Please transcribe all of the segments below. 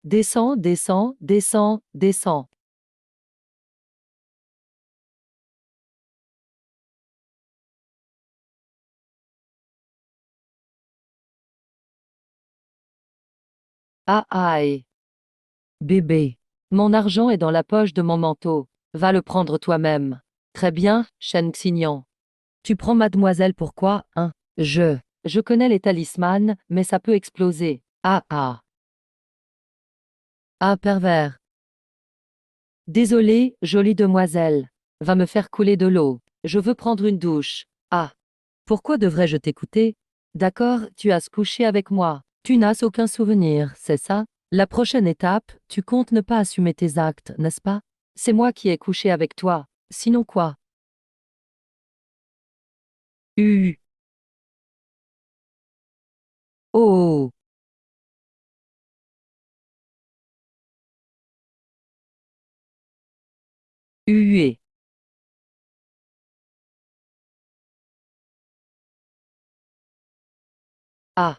Descends, descends, descends, descends. Ah aïe. Bébé. Mon argent est dans la poche de mon manteau. Va le prendre toi-même. Très bien, Shen Xignan. Tu prends mademoiselle pourquoi, hein? Je connais les talismans, mais ça peut exploser. Ah ah. Ah pervers. Désolé, jolie demoiselle. Va me faire couler de l'eau. Je veux prendre une douche. Ah. Pourquoi devrais-je t'écouter? D'accord, tu as couché avec moi. Tu n'as aucun souvenir, c'est ça? La prochaine étape, tu comptes ne pas assumer tes actes, n'est-ce pas? C'est moi qui ai couché avec toi. Sinon quoi? U. Oh. Huée. Ah.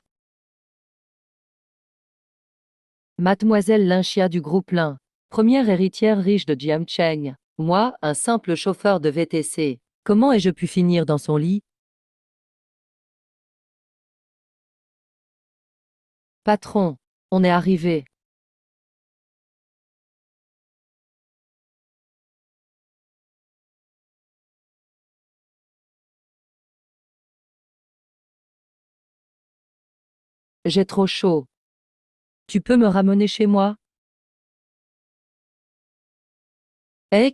Mademoiselle Linchia du groupe Lin. Première héritière riche de Jiang Cheng. Moi, un simple chauffeur de VTC. Comment ai-je pu finir dans son lit? Patron, on est arrivé. J'ai trop chaud. Tu peux me ramener chez moi?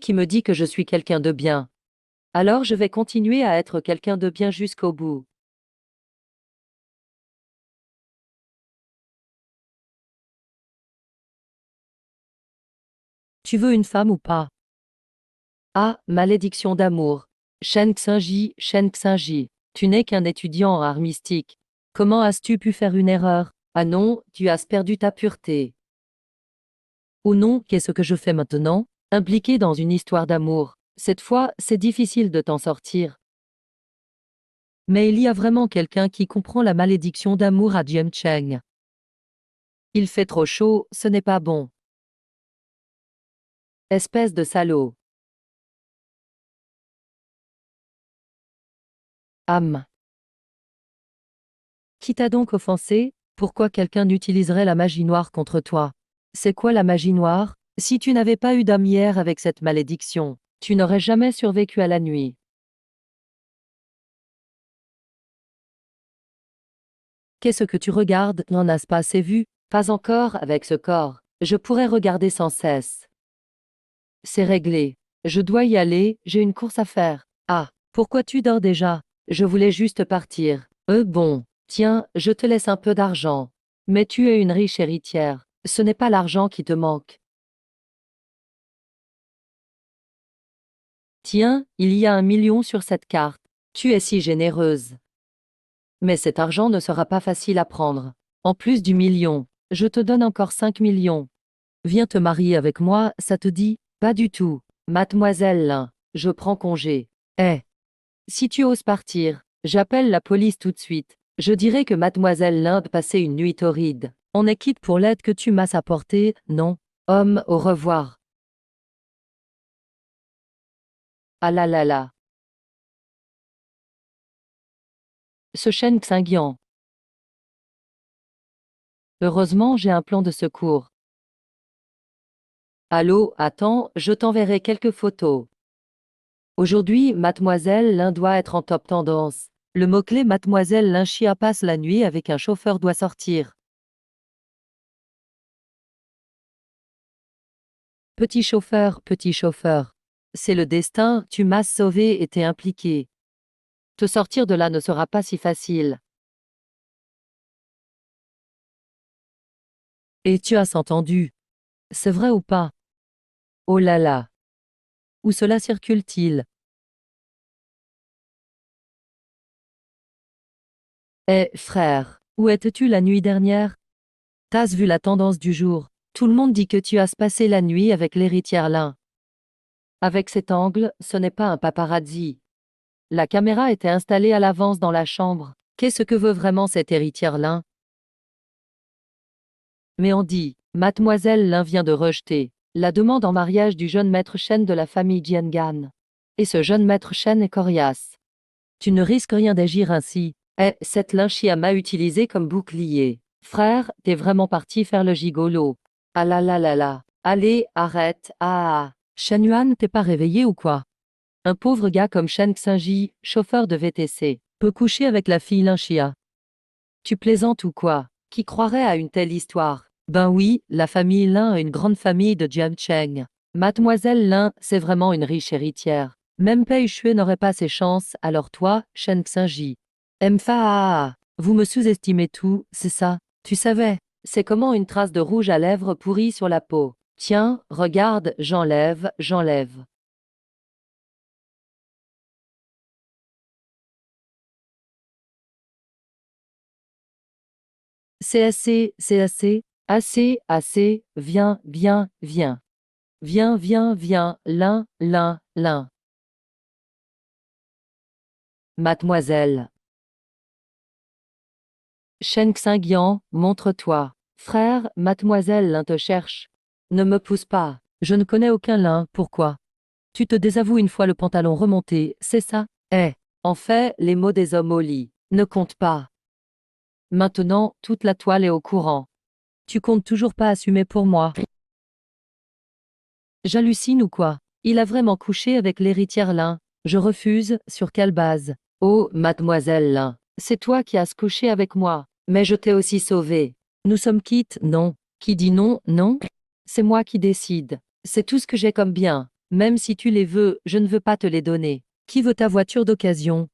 Qui me dit que je suis quelqu'un de bien. Alors je vais continuer à être quelqu'un de bien jusqu'au bout. Tu veux une femme ou pas? Ah, malédiction d'amour. Shen Xinji, tu n'es qu'un étudiant en art mystique. Comment as-tu pu faire une erreur? Ah non, tu as perdu ta pureté. Ou non, qu'est-ce que je fais maintenant? Impliqué dans une histoire d'amour. Cette fois, c'est difficile de t'en sortir. Mais il y a vraiment quelqu'un qui comprend la malédiction d'amour à Jiancheng. Il fait trop chaud, ce n'est pas bon. Espèce de salaud. Âme. Qui t'a donc offensé? Pourquoi quelqu'un utiliserait la magie noire contre toi? C'est quoi la magie noire? Si tu n'avais pas eu d'âme hier avec cette malédiction, tu n'aurais jamais survécu à la nuit. Qu'est-ce que tu regardes? N'en as pas assez vu? Pas encore avec ce corps. Je pourrais regarder sans cesse. C'est réglé. Je dois y aller, j'ai une course à faire. Ah, pourquoi tu dors déjà? Je voulais juste partir. Bon. Tiens, je te laisse un peu d'argent. Mais tu es une riche héritière. Ce n'est pas l'argent qui te manque. Tiens, il y a 1 million sur cette carte. Tu es si généreuse. Mais cet argent ne sera pas facile à prendre. En plus du million, je te donne encore 5 millions. Viens te marier avec moi, ça te dit? Pas du tout. Mademoiselle Lin, je prends congé. Si tu oses partir, j'appelle la police tout de suite. Je dirai que Mademoiselle Lin a passé une nuit torride. On est quitte pour l'aide que tu m'as apportée, non? Homme, au revoir. Ah là là là. Ce chêne Xinguian. Heureusement, j'ai un plan de secours. Allô, attends, je t'enverrai quelques photos. Aujourd'hui, Mademoiselle Lin doit être en top tendance. Le mot-clé Mademoiselle Lin Chia passe la nuit avec un chauffeur doit sortir. Petit chauffeur. C'est le destin, tu m'as sauvé et t'es impliqué. Te sortir de là ne sera pas si facile. Et tu as entendu. C'est vrai ou pas? Oh là là. Où cela circule-t-il? Frère, où étais-tu la nuit dernière? T'as vu la tendance du jour? Tout le monde dit que tu as passé la nuit avec l'héritière Lin. Avec cet angle, ce n'est pas un paparazzi. La caméra était installée à l'avance dans la chambre. Qu'est-ce que veut vraiment cette héritière Lin? Mais on dit, Mademoiselle Lin vient de rejeter la demande en mariage du jeune maître Shen de la famille Jiangan. Et ce jeune maître Shen est coriace. Tu ne risques rien d'agir ainsi. Eh, cette Lin Chia m'a utilisé comme bouclier. Frère, t'es vraiment parti faire le gigolo. Ah là là là là. Allez, arrête. Ah. Shen Yuan, t'es pas réveillé ou quoi? Un pauvre gars comme Shen Xinji, chauffeur de VTC, peut coucher avec la fille Lin Chia. Tu plaisantes ou quoi? Qui croirait à une telle histoire? Ben oui, la famille Lin est une grande famille de Jiancheng. Mademoiselle Lin, c'est vraiment une riche héritière. Même Pei Shui n'aurait pas ses chances, alors toi, Shen Xinji. Mfa, vous me sous-estimez tout, c'est ça? Tu savais? C'est comment une trace de rouge à lèvres pourrie sur la peau. Tiens, regarde, j'enlève, j'enlève. C'est assez, c'est assez, assez, assez, viens, viens, viens. Viens, viens, viens, l'un, l'un, l'un. Mademoiselle. Shen Xinguian, montre-toi. Frère, mademoiselle Lin te cherche. Ne me pousse pas. Je ne connais aucun Lin, pourquoi? Tu te désavoues une fois le pantalon remonté, c'est ça? Eh. En fait, les mots des hommes au lit ne comptent pas. Maintenant, toute la toile est au courant. Tu comptes toujours pas assumer pour moi. J'hallucine ou quoi? Il a vraiment couché avec l'héritière Lin. Je refuse, sur quelle base? Oh, mademoiselle Lin, c'est toi qui as couché avec moi, mais je t'ai aussi sauvée. Nous sommes quittes, non? Qui dit non, non? C'est moi qui décide. C'est tout ce que j'ai comme bien. Même si tu les veux, je ne veux pas te les donner. Qui veut ta voiture d'occasion?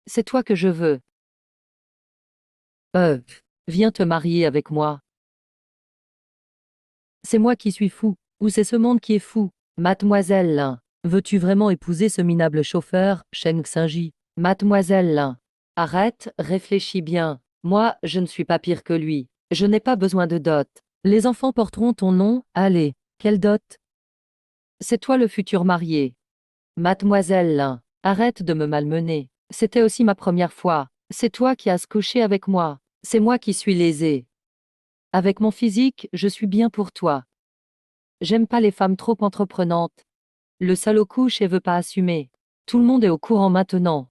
C'est toi que je veux. Euh, Viens te marier avec moi. C'est moi qui suis fou, ou c'est ce monde qui est fou? Mademoiselle Lin, veux-tu vraiment épouser ce minable chauffeur, Shen Xinji? Mademoiselle Lin, arrête, réfléchis bien. Moi, je ne suis pas pire que lui. Je n'ai pas besoin de dot. Les enfants porteront ton nom, allez. Quelle dot? C'est toi le futur marié. Mademoiselle Lin, arrête de me malmener. C'était aussi ma première fois. C'est toi qui as couché avec moi. C'est moi qui suis lésée. Avec mon physique, je suis bien pour toi. J'aime pas les femmes trop entreprenantes. Le salaud couche et veut pas assumer. Tout le monde est au courant maintenant.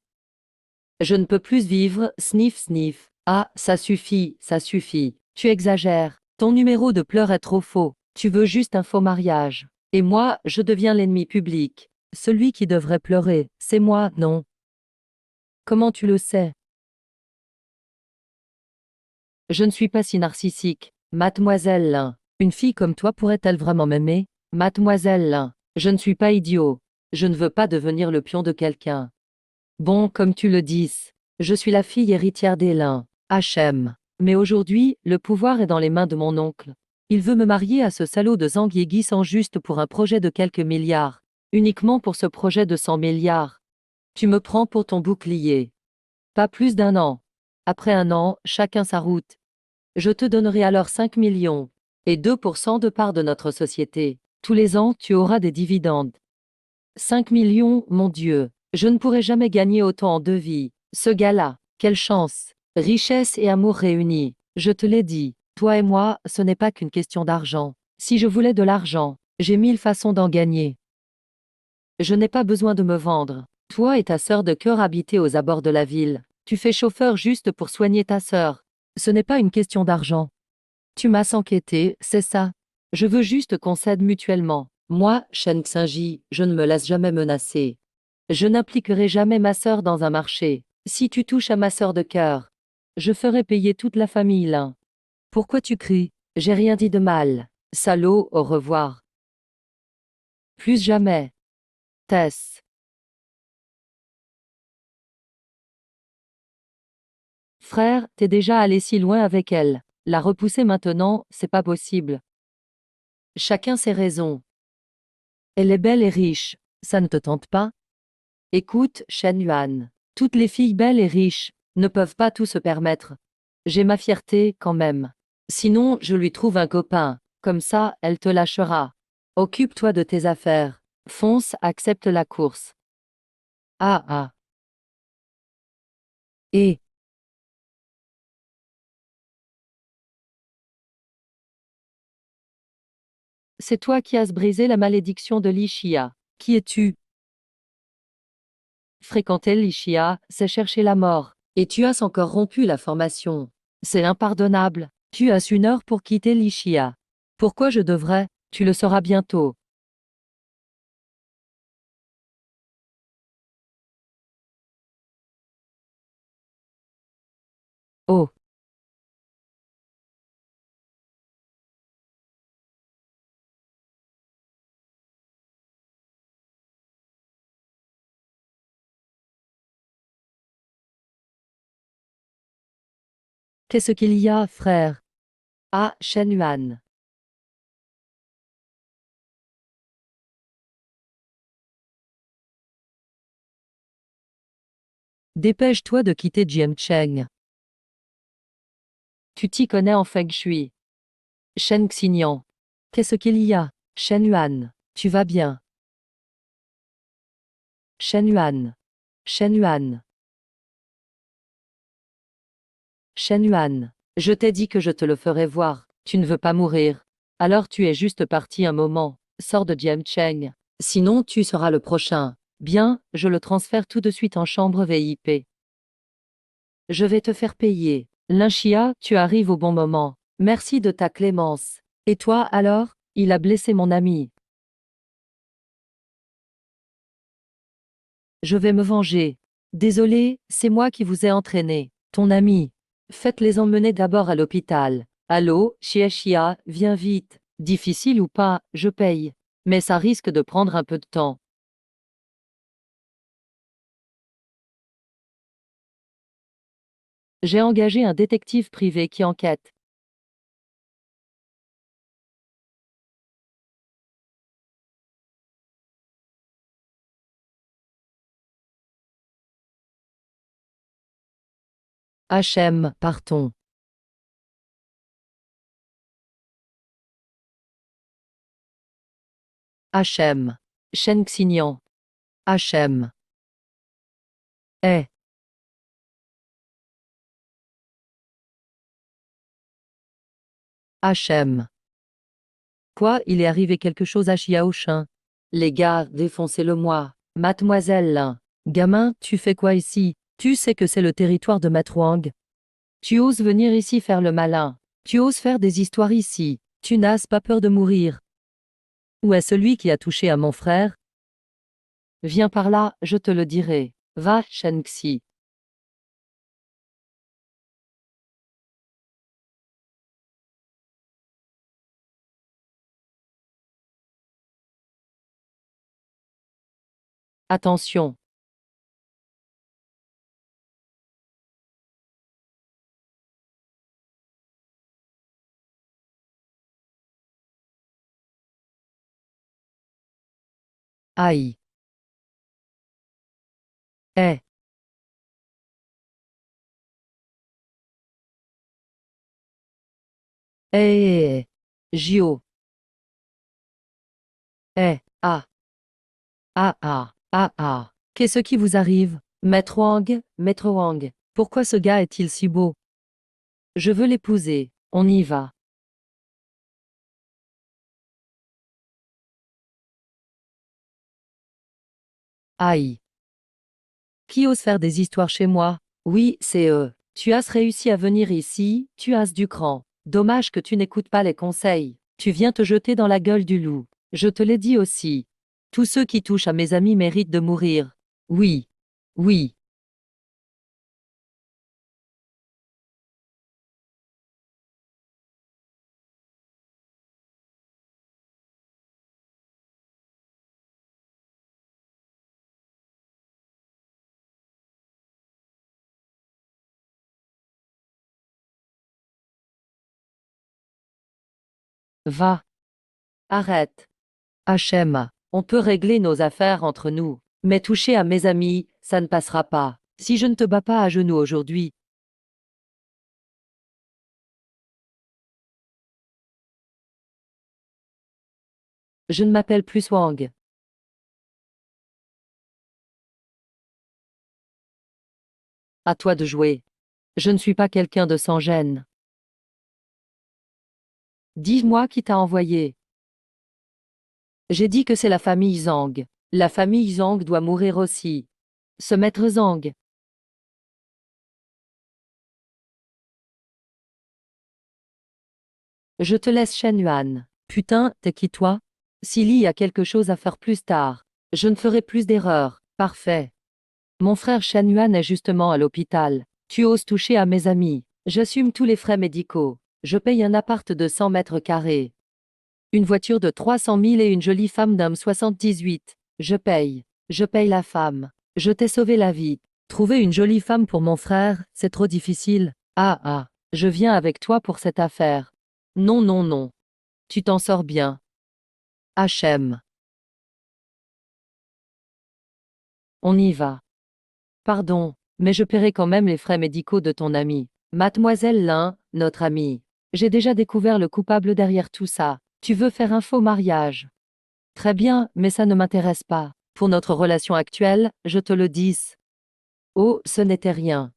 Je ne peux plus vivre, sniff sniff. Ah, ça suffit, ça suffit. Tu exagères. Ton numéro de pleurs est trop faux. Tu veux juste un faux mariage. Et moi, je deviens l'ennemi public. Celui qui devrait pleurer, c'est moi, non? Comment tu le sais? Je ne suis pas si narcissique. Mademoiselle Lin, une fille comme toi pourrait-elle vraiment m'aimer? Mademoiselle Lin, je ne suis pas idiot. Je ne veux pas devenir le pion de quelqu'un. Bon, comme tu le dis, je suis la fille héritière des Lin, HM. Mais aujourd'hui, le pouvoir est dans les mains de mon oncle. Il veut me marier à ce salaud de Zhang Yigi sans juste pour un projet de quelques milliards. Uniquement pour ce projet de 100 milliards. Tu me prends pour ton bouclier. Pas plus d'un an. Après un an, chacun sa route. Je te donnerai alors 5 millions et 2% de part de notre société. Tous les ans, tu auras des dividendes. 5 millions, mon Dieu. Je ne pourrai jamais gagner autant en deux vies. Ce gars-là, quelle chance. Richesse et amour réunis. Je te l'ai dit, toi et moi, ce n'est pas qu'une question d'argent. Si je voulais de l'argent, j'ai 1000 façons d'en gagner. Je n'ai pas besoin de me vendre. Toi et ta sœur de cœur habitez aux abords de la ville. Tu fais chauffeur juste pour soigner ta sœur. Ce n'est pas une question d'argent. Tu m'as s'enquêter, c'est ça. Je veux juste qu'on s'aide mutuellement. Moi, Shen Xinji, je ne me laisse jamais menacer. Je n'impliquerai jamais ma sœur dans un marché. Si tu touches à ma sœur de cœur, je ferai payer toute la famille Lin. Pourquoi tu cries? J'ai rien dit de mal. Salaud, au revoir. Plus jamais. Tess. Frère, t'es déjà allé si loin avec elle. La repousser maintenant, c'est pas possible. Chacun ses raisons. Elle est belle et riche. Ça ne te tente pas? Écoute, Shen Yuan. Toutes les filles belles et riches ne peuvent pas tout se permettre. J'ai ma fierté, quand même. Sinon, je lui trouve un copain. Comme ça, elle te lâchera. Occupe-toi de tes affaires. Fonce, accepte la course. Ah ah. Et, c'est toi qui as brisé la malédiction de l'Ishia. Qui es-tu? Fréquenter l'Ishia, c'est chercher la mort. Et tu as encore rompu la formation. C'est impardonnable. Tu as 1 heure pour quitter l'Ishia. Pourquoi je devrais? Tu le sauras bientôt. Oh, qu'est-ce qu'il y a, frère? Ah, Shen Yuan. Dépêche-toi de quitter Jiancheng. Tu t'y connais en feng shui. Shen Xinyan. Qu'est-ce qu'il y a? Shen Yuan. Tu vas bien? Shen Yuan. Shen Yuan. Shen Yuan. Je t'ai dit que je te le ferais voir. Tu ne veux pas mourir. Alors tu es juste parti un moment. Sors de Jiancheng. Sinon tu seras le prochain. Bien, je le transfère tout de suite en chambre VIP. Je vais te faire payer. Linchia, tu arrives au bon moment. Merci de ta clémence. Et toi alors? Il a blessé mon ami. Je vais me venger. Désolé, c'est moi qui vous ai entraîné. Ton ami. Faites-les emmener d'abord à l'hôpital. Allô, Chia, viens vite. Difficile ou pas, je paye. Mais ça risque de prendre un peu de temps. J'ai engagé un détective privé qui enquête. HM, partons. HM. Shen Xinyan. HM. Eh, HM. Quoi, il est arrivé quelque chose à Xiaoshin? Les gars, défoncez-le-moi. Mademoiselle Lin. Gamin, tu fais quoi ici? Tu sais que c'est le territoire de Maître Wang. Tu oses venir ici faire le malin. Tu oses faire des histoires ici. Tu n'as pas peur de mourir. Où est celui qui a touché à mon frère? Viens par là, je te le dirai. Va, Shenxi. Attention. Aïe. Eh, eh, Gio. Eh, ah, ah, ah, ah, ah. Qu'est-ce qui vous arrive? Maître Wang, pourquoi ce gars est-il si beau? Je veux l'épouser. On y va. Aïe. Qui ose faire des histoires chez moi? Oui, c'est eux. Tu as réussi à venir ici, tu as du cran. Dommage que tu n'écoutes pas les conseils. Tu viens te jeter dans la gueule du loup. Je te l'ai dit aussi. Tous ceux qui touchent à mes amis méritent de mourir. Oui. Oui. Va. Arrête. HM. On peut régler nos affaires entre nous. Mais toucher à mes amis, ça ne passera pas. Si je ne te bats pas à genoux aujourd'hui, je ne m'appelle plus Wang. À toi de jouer. Je ne suis pas quelqu'un de sans gêne. Dis-moi qui t'a envoyé. J'ai dit que c'est la famille Zhang. La famille Zhang doit mourir aussi. Ce maître Zhang. Je te laisse Shen Yuan. Putain, t'es qui toi? Si Li a quelque chose à faire plus tard, je ne ferai plus d'erreur. Parfait. Mon frère Shen Yuan est justement à l'hôpital. Tu oses toucher à mes amis. J'assume tous les frais médicaux. Je paye un appart de 100 mètres carrés. Une voiture de 300 000 et une jolie femme d'homme 78. Je paye. Je paye la femme. Je t'ai sauvé la vie. Trouver une jolie femme pour mon frère, c'est trop difficile. Ah ah. Je viens avec toi pour cette affaire. Non non non. Tu t'en sors bien. HM. On y va. Pardon, mais je paierai quand même les frais médicaux de ton ami. Mademoiselle Lin, notre amie. J'ai déjà découvert le coupable derrière tout ça. Tu veux faire un faux mariage. Très bien, mais ça ne m'intéresse pas. Pour notre relation actuelle, je te le dis. Oh, ce n'était rien.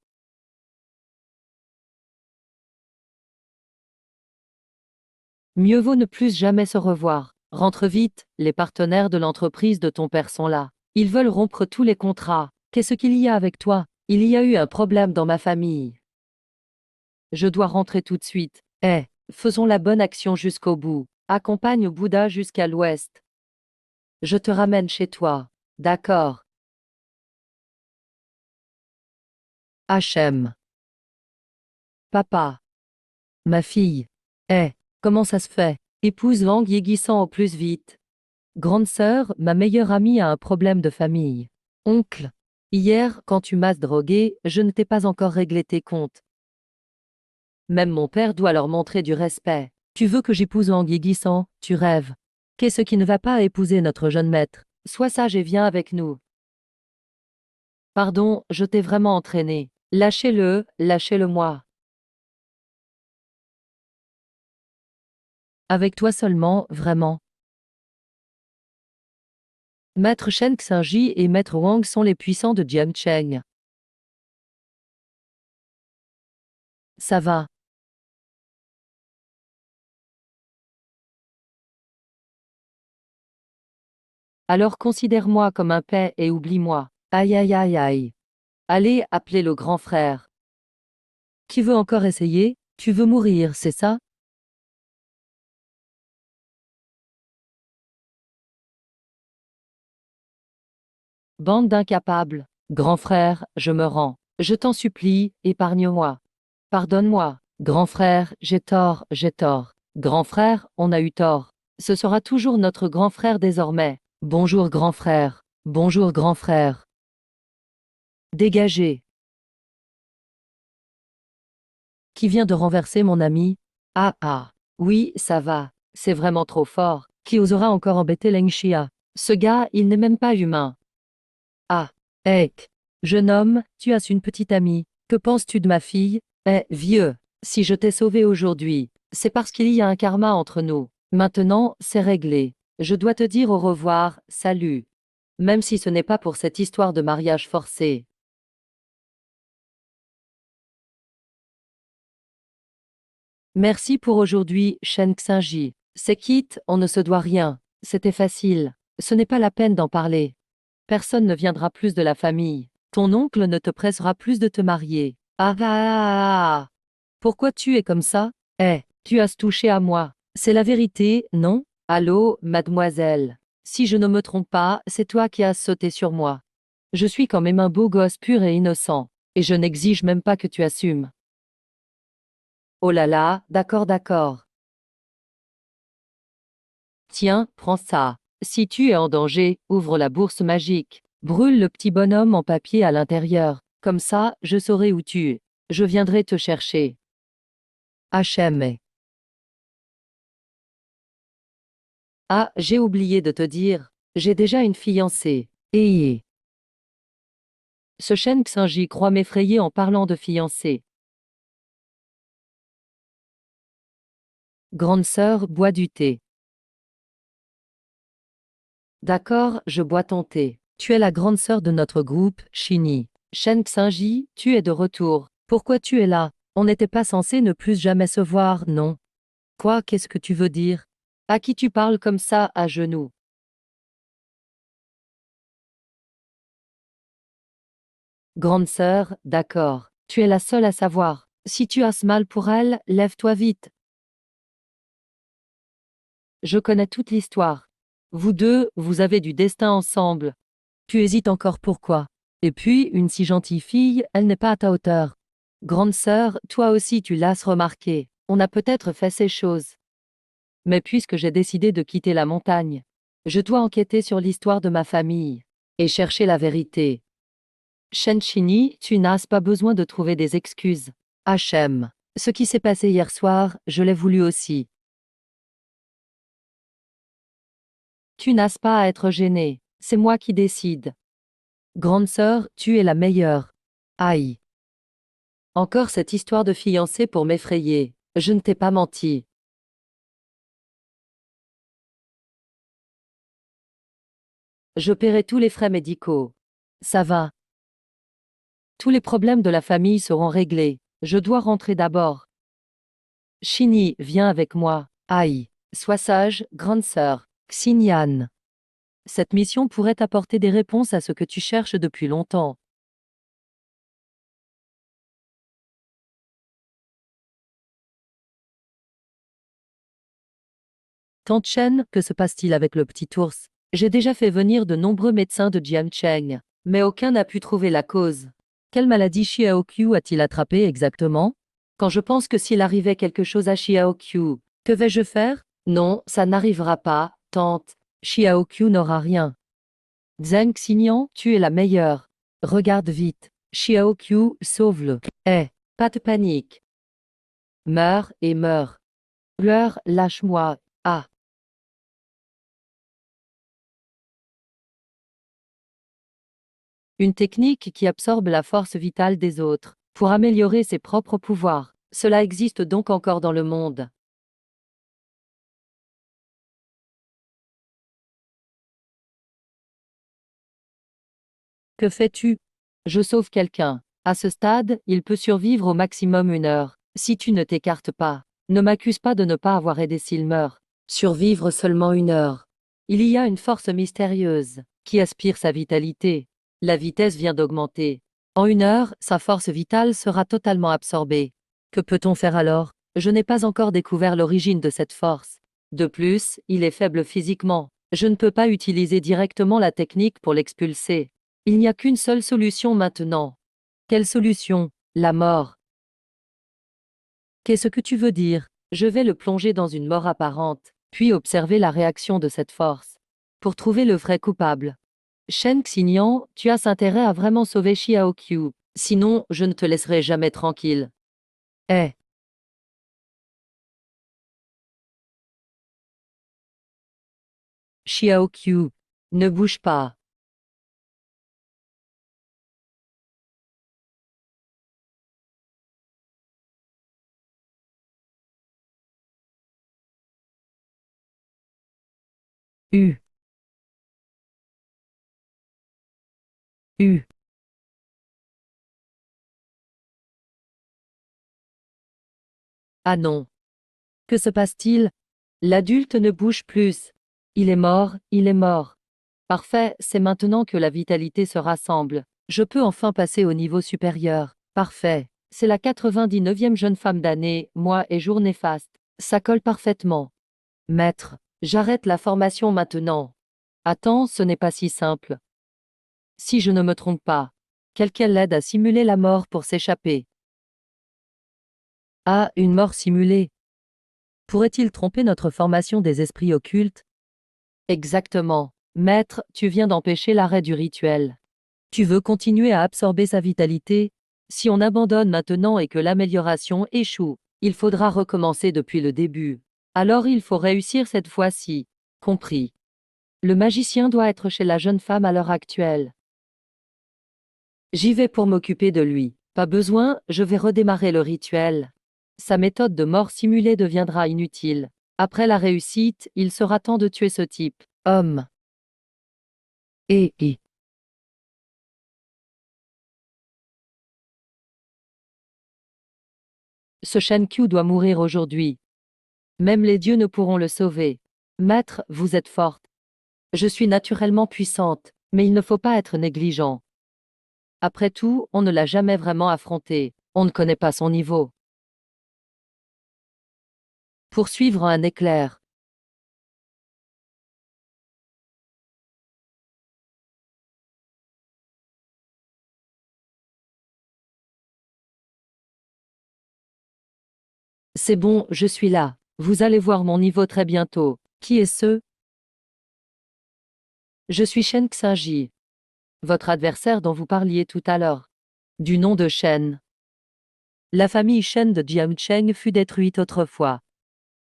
Mieux vaut ne plus jamais se revoir. Rentre vite, les partenaires de l'entreprise de ton père sont là. Ils veulent rompre tous les contrats. Qu'est-ce qu'il y a avec toi? Il y a eu un problème dans ma famille. Je dois rentrer tout de suite. Faisons la bonne action jusqu'au bout. Accompagne Bouddha jusqu'à l'ouest. Je te ramène chez toi. D'accord. HM. Papa. Ma fille. Comment ça se fait? Épouse Wang Yigishan au plus vite. Grande sœur, ma meilleure amie a un problème de famille. Oncle. Hier, quand tu m'as drogué, je ne t'ai pas encore réglé tes comptes. Même mon père doit leur montrer du respect. Tu veux que j'épouse Wang Yigishan? Tu rêves. Qu'est-ce qui ne va pas épouser notre jeune maître? Sois sage et viens avec nous. Pardon, je t'ai vraiment entraîné. Lâchez-le, lâchez-le-moi. Avec toi seulement, vraiment. Maître Shen Xingji et Maître Wang sont les puissants de Jiancheng. Ça va. Alors considère-moi comme un paix et oublie-moi. Aïe aïe aïe aïe. Allez, appelez le grand frère. Qui veut encore essayer? Tu veux mourir, c'est ça? Bande d'incapables. Grand frère, je me rends. Je t'en supplie, épargne-moi. Pardonne-moi. Grand frère, j'ai tort, j'ai tort. Grand frère, on a eu tort. Ce sera toujours notre grand frère désormais. Bonjour grand frère. Bonjour grand frère. Dégagez. Qui vient de renverser mon ami? Ah ah. Oui, ça va. C'est vraiment trop fort. Qui osera encore embêter Leng Xia? Ce gars, il n'est même pas humain. Ah. Ek. Jeune homme, tu as une petite amie. Que penses-tu de ma fille? Vieux. Si je t'ai sauvé aujourd'hui, c'est parce qu'il y a un karma entre nous. Maintenant, c'est réglé. Je dois te dire au revoir, salut. Même si ce n'est pas pour cette histoire de mariage forcé. Merci pour aujourd'hui, Shen Xingji. C'est quitte, on ne se doit rien. C'était facile. Ce n'est pas la peine d'en parler. Personne ne viendra plus de la famille. Ton oncle ne te pressera plus de te marier. Ah ah ah ah. Pourquoi tu es comme ça? Tu as touché à moi. C'est la vérité, non? Allô, mademoiselle. Si je ne me trompe pas, c'est toi qui as sauté sur moi. Je suis quand même un beau gosse pur et innocent. Et je n'exige même pas que tu assumes. Oh là là, d'accord d'accord. Tiens, prends ça. Si tu es en danger, ouvre la bourse magique. Brûle le petit bonhomme en papier à l'intérieur. Comme ça, je saurai où tu es. Je viendrai te chercher. HM. Ah, j'ai oublié de te dire. J'ai déjà une fiancée. Ce Shen Xingji croit m'effrayer en parlant de fiancée. Grande sœur, bois du thé. D'accord, je bois ton thé. Tu es la grande sœur de notre groupe, Shini. Shen Xingji, tu es de retour. Pourquoi tu es là? On n'était pas censé ne plus jamais se voir, non? Quoi, qu'est-ce que tu veux dire? À qui tu parles comme ça, à genoux? Grande sœur, d'accord. Tu es la seule à savoir. Si tu as ce mal pour elle, lève-toi vite. Je connais toute l'histoire. Vous deux, vous avez du destin ensemble. Tu hésites encore pourquoi? Et puis, une si gentille fille, elle n'est pas à ta hauteur. Grande sœur, toi aussi tu l'as remarqué. On a peut-être fait ces choses. Mais puisque j'ai décidé de quitter la montagne, je dois enquêter sur l'histoire de ma famille et chercher la vérité. Shenchini, tu n'as pas besoin de trouver des excuses. Hachem, ce qui s'est passé hier soir, je l'ai voulu aussi. Tu n'as pas à être gênée, c'est moi qui décide. Grande sœur, tu es la meilleure. Aïe. Encore cette histoire de fiancé pour m'effrayer. Je ne t'ai pas menti. Je paierai tous les frais médicaux. Ça va. Tous les problèmes de la famille seront réglés. Je dois rentrer d'abord. Chini, viens avec moi. Aïe. Sois sage, grande sœur. Xinyan. Cette mission pourrait apporter des réponses à ce que tu cherches depuis longtemps. Tante Chen, que se passe-t-il avec le petit ours? J'ai déjà fait venir de nombreux médecins de Jiancheng, mais aucun n'a pu trouver la cause. Quelle maladie Xiaoqiu a-t-il attrapé exactement? Quand je pense que s'il arrivait quelque chose à Xiaoqiu, que vais-je faire? Non, ça n'arrivera pas, tante. Xiaoqiu n'aura rien. Zheng Xinyan, tu es la meilleure. Regarde vite. Xiaoqiu, sauve-le. Eh, pas de panique. Meurs et meurs. Pleure, lâche-moi. Ah. Une technique qui absorbe la force vitale des autres, pour améliorer ses propres pouvoirs. Cela existe donc encore dans le monde. Que fais-tu? Je sauve quelqu'un. À ce stade, il peut survivre au maximum 1 heure. Si tu ne t'écartes pas, ne m'accuse pas de ne pas avoir aidé s'il meurt. Survivre seulement 1 heure. Il y a une force mystérieuse qui aspire sa vitalité. La vitesse vient d'augmenter. En 1 heure, sa force vitale sera totalement absorbée. Que peut-on faire alors? Je n'ai pas encore découvert l'origine de cette force. De plus, il est faible physiquement. Je ne peux pas utiliser directement la technique pour l'expulser. Il n'y a qu'une seule solution maintenant. Quelle solution? La mort. Qu'est-ce que tu veux dire? Je vais le plonger dans une mort apparente, puis observer la réaction de cette force. Pour trouver le vrai coupable. Shen Xinyan, tu as intérêt à vraiment sauver Xiaoqiu. Sinon, je ne te laisserai jamais tranquille. Eh, Xiaoqiu, ne bouge pas. U, U. Ah non. Que se passe-t-il? L'adulte ne bouge plus. Il est mort, il est mort. Parfait, c'est maintenant que la vitalité se rassemble. Je peux enfin passer au niveau supérieur. Parfait. C'est la 99e jeune femme d'année, mois et jour néfaste. Ça colle parfaitement. Maître, j'arrête la formation maintenant. Attends, ce n'est pas si simple. Si je ne me trompe pas, quelqu'un l'aide à simuler la mort pour s'échapper. Ah, une mort simulée. Pourrait-il tromper notre formation des esprits occultes? Exactement. Maître, tu viens d'empêcher l'arrêt du rituel. Tu veux continuer à absorber sa vitalité? Si on abandonne maintenant et que l'amélioration échoue, il faudra recommencer depuis le début. Alors il faut réussir cette fois-ci. Compris. Le magicien doit être chez la jeune femme à l'heure actuelle. J'y vais pour m'occuper de lui. Pas besoin, je vais redémarrer le rituel. Sa méthode de mort simulée deviendra inutile. Après la réussite, il sera temps de tuer ce type. Homme. Et. Ce Shen-Qiu doit mourir aujourd'hui. Même les dieux ne pourront le sauver. Maître, vous êtes forte. Je suis naturellement puissante, mais il ne faut pas être négligent. Après tout, on ne l'a jamais vraiment affronté. On ne connaît pas son niveau. Poursuivre un éclair. C'est bon, je suis là. Vous allez voir mon niveau très bientôt. Qui est ce? Je suis Shen Xingji. Votre adversaire dont vous parliez tout à l'heure. Du nom de Shen. La famille Shen de Jiangcheng fut détruite autrefois.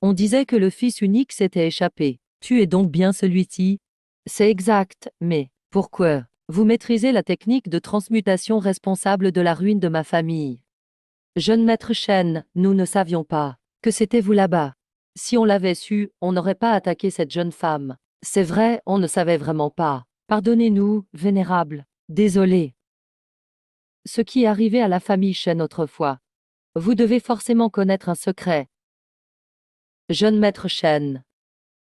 On disait que le fils unique s'était échappé. Tu es donc bien celui-ci? C'est exact, mais pourquoi? Vous maîtrisez la technique de transmutation responsable de la ruine de ma famille. Jeune maître Shen, nous ne savions pas que c'était vous là-bas. Si on l'avait su, on n'aurait pas attaqué cette jeune femme. C'est vrai, on ne savait vraiment pas. Pardonnez-nous, vénérable. Désolé. Ce qui est arrivé à la famille Shen autrefois. Vous devez forcément connaître un secret. Jeune maître Shen.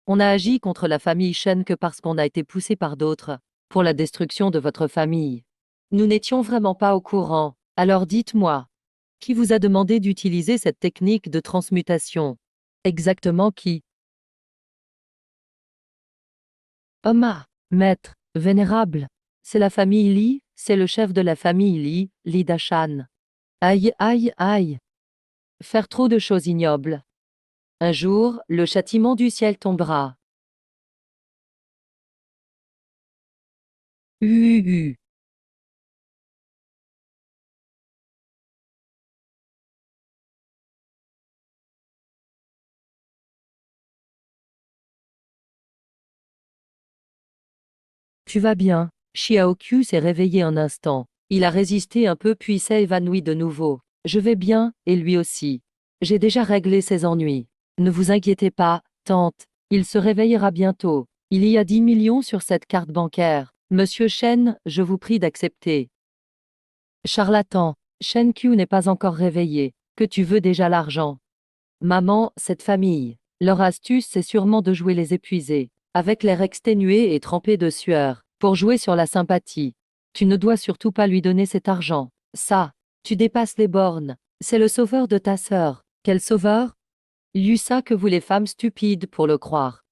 On a agi contre la famille Shen que parce qu'on a été poussé par d'autres pour la destruction de votre famille. Nous n'étions vraiment pas au courant. Alors dites-moi, qui vous a demandé d'utiliser cette technique de transmutation? Exactement qui? Oma, maître, vénérable. C'est la famille Li, c'est le chef de la famille Li, Li Dashan. Aïe, aïe, aïe. Faire trop de choses ignobles. Un jour, le châtiment du ciel tombera. U. Tu vas bien? Xiaoqiu s'est réveillé un instant. Il a résisté un peu puis s'est évanoui de nouveau. Je vais bien, et lui aussi. J'ai déjà réglé ses ennuis. Ne vous inquiétez pas, tante. Il se réveillera bientôt. Il y a 10 millions sur cette carte bancaire. Monsieur Shen, je vous prie d'accepter. Charlatan. Shen Qiu n'est pas encore réveillé. Que tu veux déjà l'argent? Maman, cette famille. Leur astuce, c'est sûrement de jouer les épuisés, avec l'air exténué et trempé de sueur, pour jouer sur la sympathie. Tu ne dois surtout pas lui donner cet argent. Ça, tu dépasses les bornes. C'est le sauveur de ta sœur. Quel sauveur? Eut ça que vous les femmes stupides pour le croire.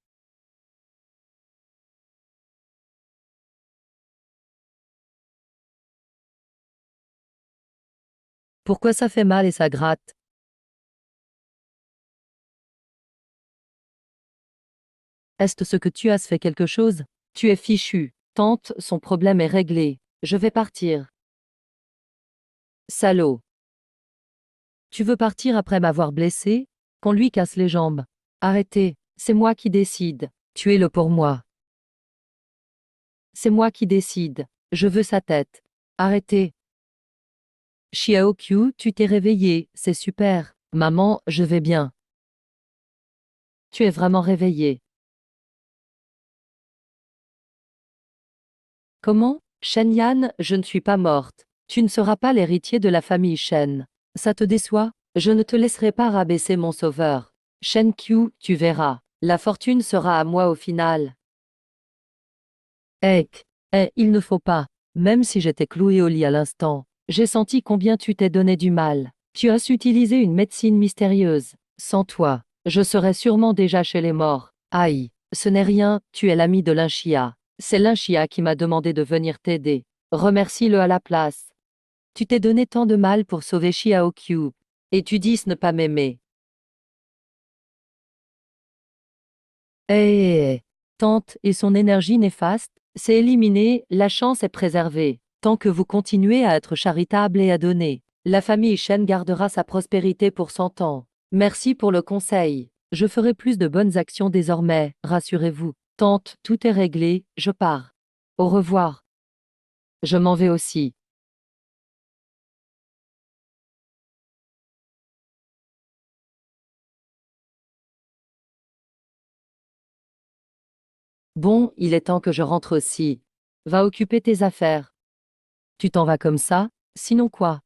Pourquoi ça fait mal et ça gratte? Est-ce ce que tu as fait quelque chose? Tu es fichu. Tante, son problème est réglé. Je vais partir. Salaud. Tu veux partir après m'avoir blessé? Qu'on lui casse les jambes. Arrêtez, c'est moi qui décide. Tuez-le pour moi. C'est moi qui décide. Je veux sa tête. Arrêtez. Xiaoqiu, tu t'es réveillé, c'est super. Maman, je vais bien. Tu es vraiment réveillé. Comment? Shen Yan, je ne suis pas morte. Tu ne seras pas l'héritier de la famille Shen. Ça te déçoit? Je ne te laisserai pas rabaisser mon sauveur. Shen Qiu, tu verras. La fortune sera à moi au final. Il ne faut pas. Même si j'étais cloué au lit à l'instant, j'ai senti combien tu t'es donné du mal. Tu as utilisé une médecine mystérieuse. Sans toi, je serais sûrement déjà chez les morts. Aïe, ce n'est rien, tu es l'ami de Linxia. C'est Linxia qui m'a demandé de venir t'aider. Remercie-le à la place. Tu t'es donné tant de mal pour sauver Xiaoqiu. Et tu dis ne pas m'aimer. Tante et son énergie néfaste, c'est éliminé, la chance est préservée. Tant que vous continuez à être charitable et à donner, la famille Shen gardera sa prospérité pour 100 ans. Merci pour le conseil. Je ferai plus de bonnes actions désormais, rassurez-vous. Tante, tout est réglé, je pars. Au revoir. Je m'en vais aussi. Bon, il est temps que je rentre aussi. Va occuper tes affaires. Tu t'en vas comme ça? Sinon quoi?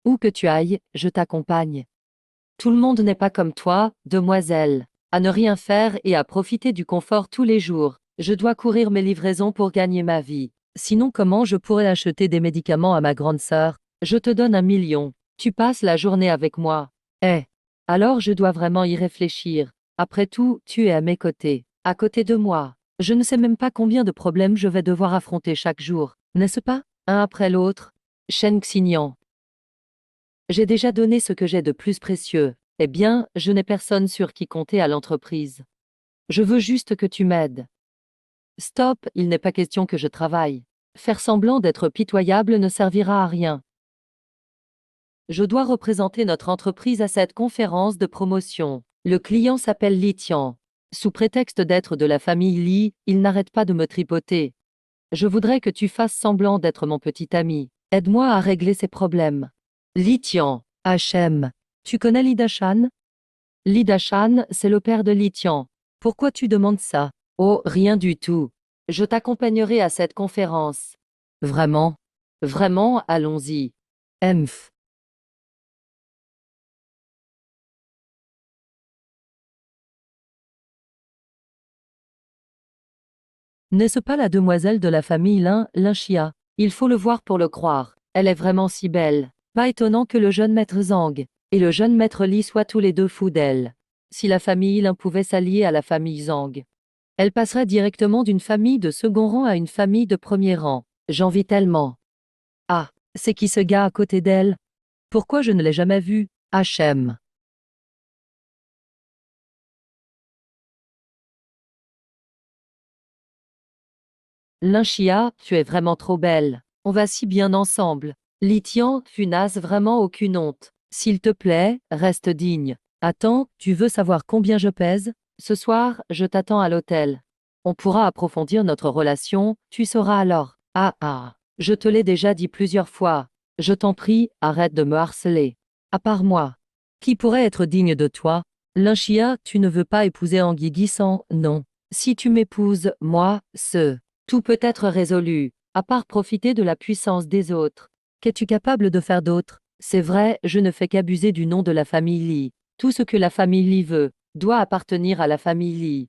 Où que tu ailles, je t'accompagne. Tout le monde n'est pas comme toi, demoiselle, à ne rien faire et à profiter du confort tous les jours. Je dois courir mes livraisons pour gagner ma vie. Sinon comment je pourrais acheter des médicaments à ma grande sœur? Je te donne 1 million. Tu passes la journée avec moi. Eh. Alors je dois vraiment y réfléchir. Après tout, tu es à mes côtés. À côté de moi. Je ne sais même pas combien de problèmes je vais devoir affronter chaque jour, n'est-ce pas? Un après l'autre. Shen Xinyan. J'ai déjà donné ce que j'ai de plus précieux. Eh bien, je n'ai personne sur qui compter à l'entreprise. Je veux juste que tu m'aides. Stop, il n'est pas question que je travaille. Faire semblant d'être pitoyable ne servira à rien. Je dois représenter notre entreprise à cette conférence de promotion. Le client s'appelle Li Tian. Sous prétexte d'être de la famille Li, il n'arrête pas de me tripoter. Je voudrais que tu fasses semblant d'être mon petit ami. Aide-moi à régler ces problèmes. Li Tian. HM. Tu connais Li Dashan? Li Dashan, c'est le père de Li Tian. Pourquoi tu demandes ça? Oh, rien du tout. Je t'accompagnerai à cette conférence. Vraiment? Vraiment, allons-y. Emph. N'est-ce pas la demoiselle de la famille Linxia? Il faut le voir pour le croire. Elle est vraiment si belle. Pas étonnant que le jeune maître Zhang et le jeune maître Li soient tous les deux fous d'elle. Si la famille Lin pouvait s'allier à la famille Zhang, elle passerait directement d'une famille de second rang à une famille de premier rang. J'envie tellement. Ah, c'est qui ce gars à côté d'elle? Pourquoi je ne l'ai jamais vu? HM. Linxia, tu es vraiment trop belle. On va si bien ensemble. Li Tian, tu n'as vraiment aucune honte. S'il te plaît, reste digne. Attends, tu veux savoir combien je pèse? Ce soir, je t'attends à l'hôtel. On pourra approfondir notre relation, tu sauras alors. Ah ah, je te l'ai déjà dit plusieurs fois. Je t'en prie, arrête de me harceler. À part moi. Qui pourrait être digne de toi? Linxia, tu ne veux pas épouser Anguille Guissant, non. Si tu m'épouses, moi, tout peut être résolu, à part profiter de la puissance des autres. Qu'es-tu capable de faire d'autre? C'est vrai, je ne fais qu'abuser du nom de la famille Li. Tout ce que la famille Li veut, doit appartenir à la famille Li.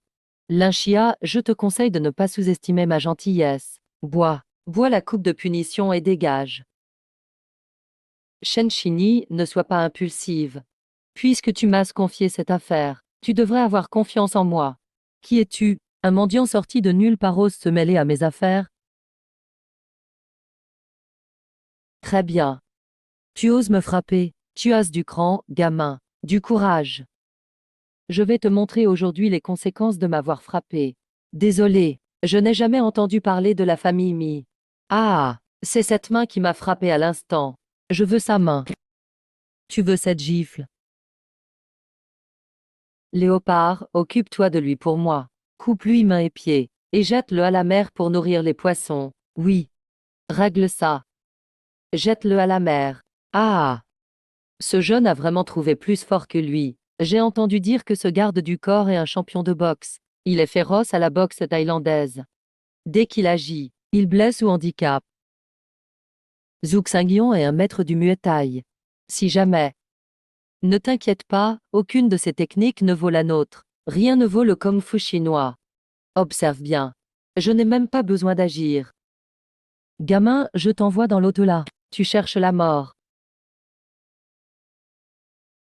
Linxia, je te conseille de ne pas sous-estimer ma gentillesse. Bois la coupe de punition et dégage. Shen Shini, ne sois pas impulsive. Puisque tu m'as confié cette affaire, tu devrais avoir confiance en moi. Qui es-tu? Un mendiant sorti de nulle part ose se mêler à mes affaires? Très bien. Tu oses me frapper, tu as du cran, gamin, du courage. Je vais te montrer aujourd'hui les conséquences de m'avoir frappé. Désolé, je n'ai jamais entendu parler de la famille Mi. Ah, c'est cette main qui m'a frappé à l'instant. Je veux sa main. Tu veux cette gifle? Léopard, occupe-toi de lui pour moi. Coupe-lui mains et pieds, et jette-le à la mer pour nourrir les poissons. Oui. Règle ça. Jette-le à la mer. Ah! Ce jeune a vraiment trouvé plus fort que lui. J'ai entendu dire que ce garde du corps est un champion de boxe. Il est féroce à la boxe thaïlandaise. Dès qu'il agit, il blesse ou handicape. Zhou Xingyan est un maître du Muay Thai. Si jamais. Ne t'inquiète pas, aucune de ces techniques ne vaut la nôtre. Rien ne vaut le kung-fu chinois. Observe bien. Je n'ai même pas besoin d'agir. Gamin, je t'envoie dans l'au-delà. Tu cherches la mort.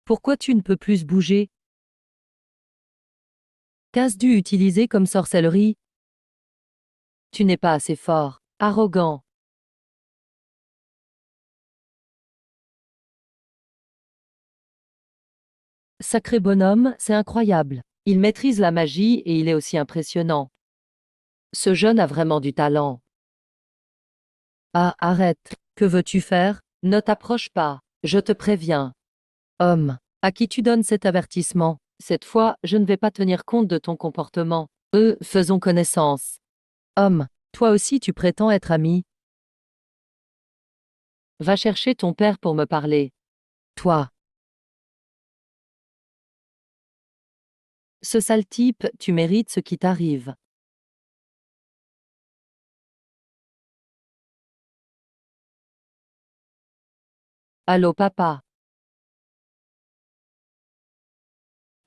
Pourquoi tu ne peux plus bouger? Qu'as-tu utilisé comme sorcellerie? Tu n'es pas assez fort. Arrogant. Sacré bonhomme, c'est incroyable. Il maîtrise la magie et il est aussi impressionnant. Ce jeune a vraiment du talent. Ah, arrête. Que veux-tu faire? Ne t'approche pas. Je te préviens. Homme, à qui tu donnes cet avertissement? Cette fois, je ne vais pas tenir compte de ton comportement. Faisons connaissance. Homme, toi aussi tu prétends être ami? Va chercher ton père pour me parler. Toi. Ce sale type, tu mérites ce qui t'arrive. Allô papa.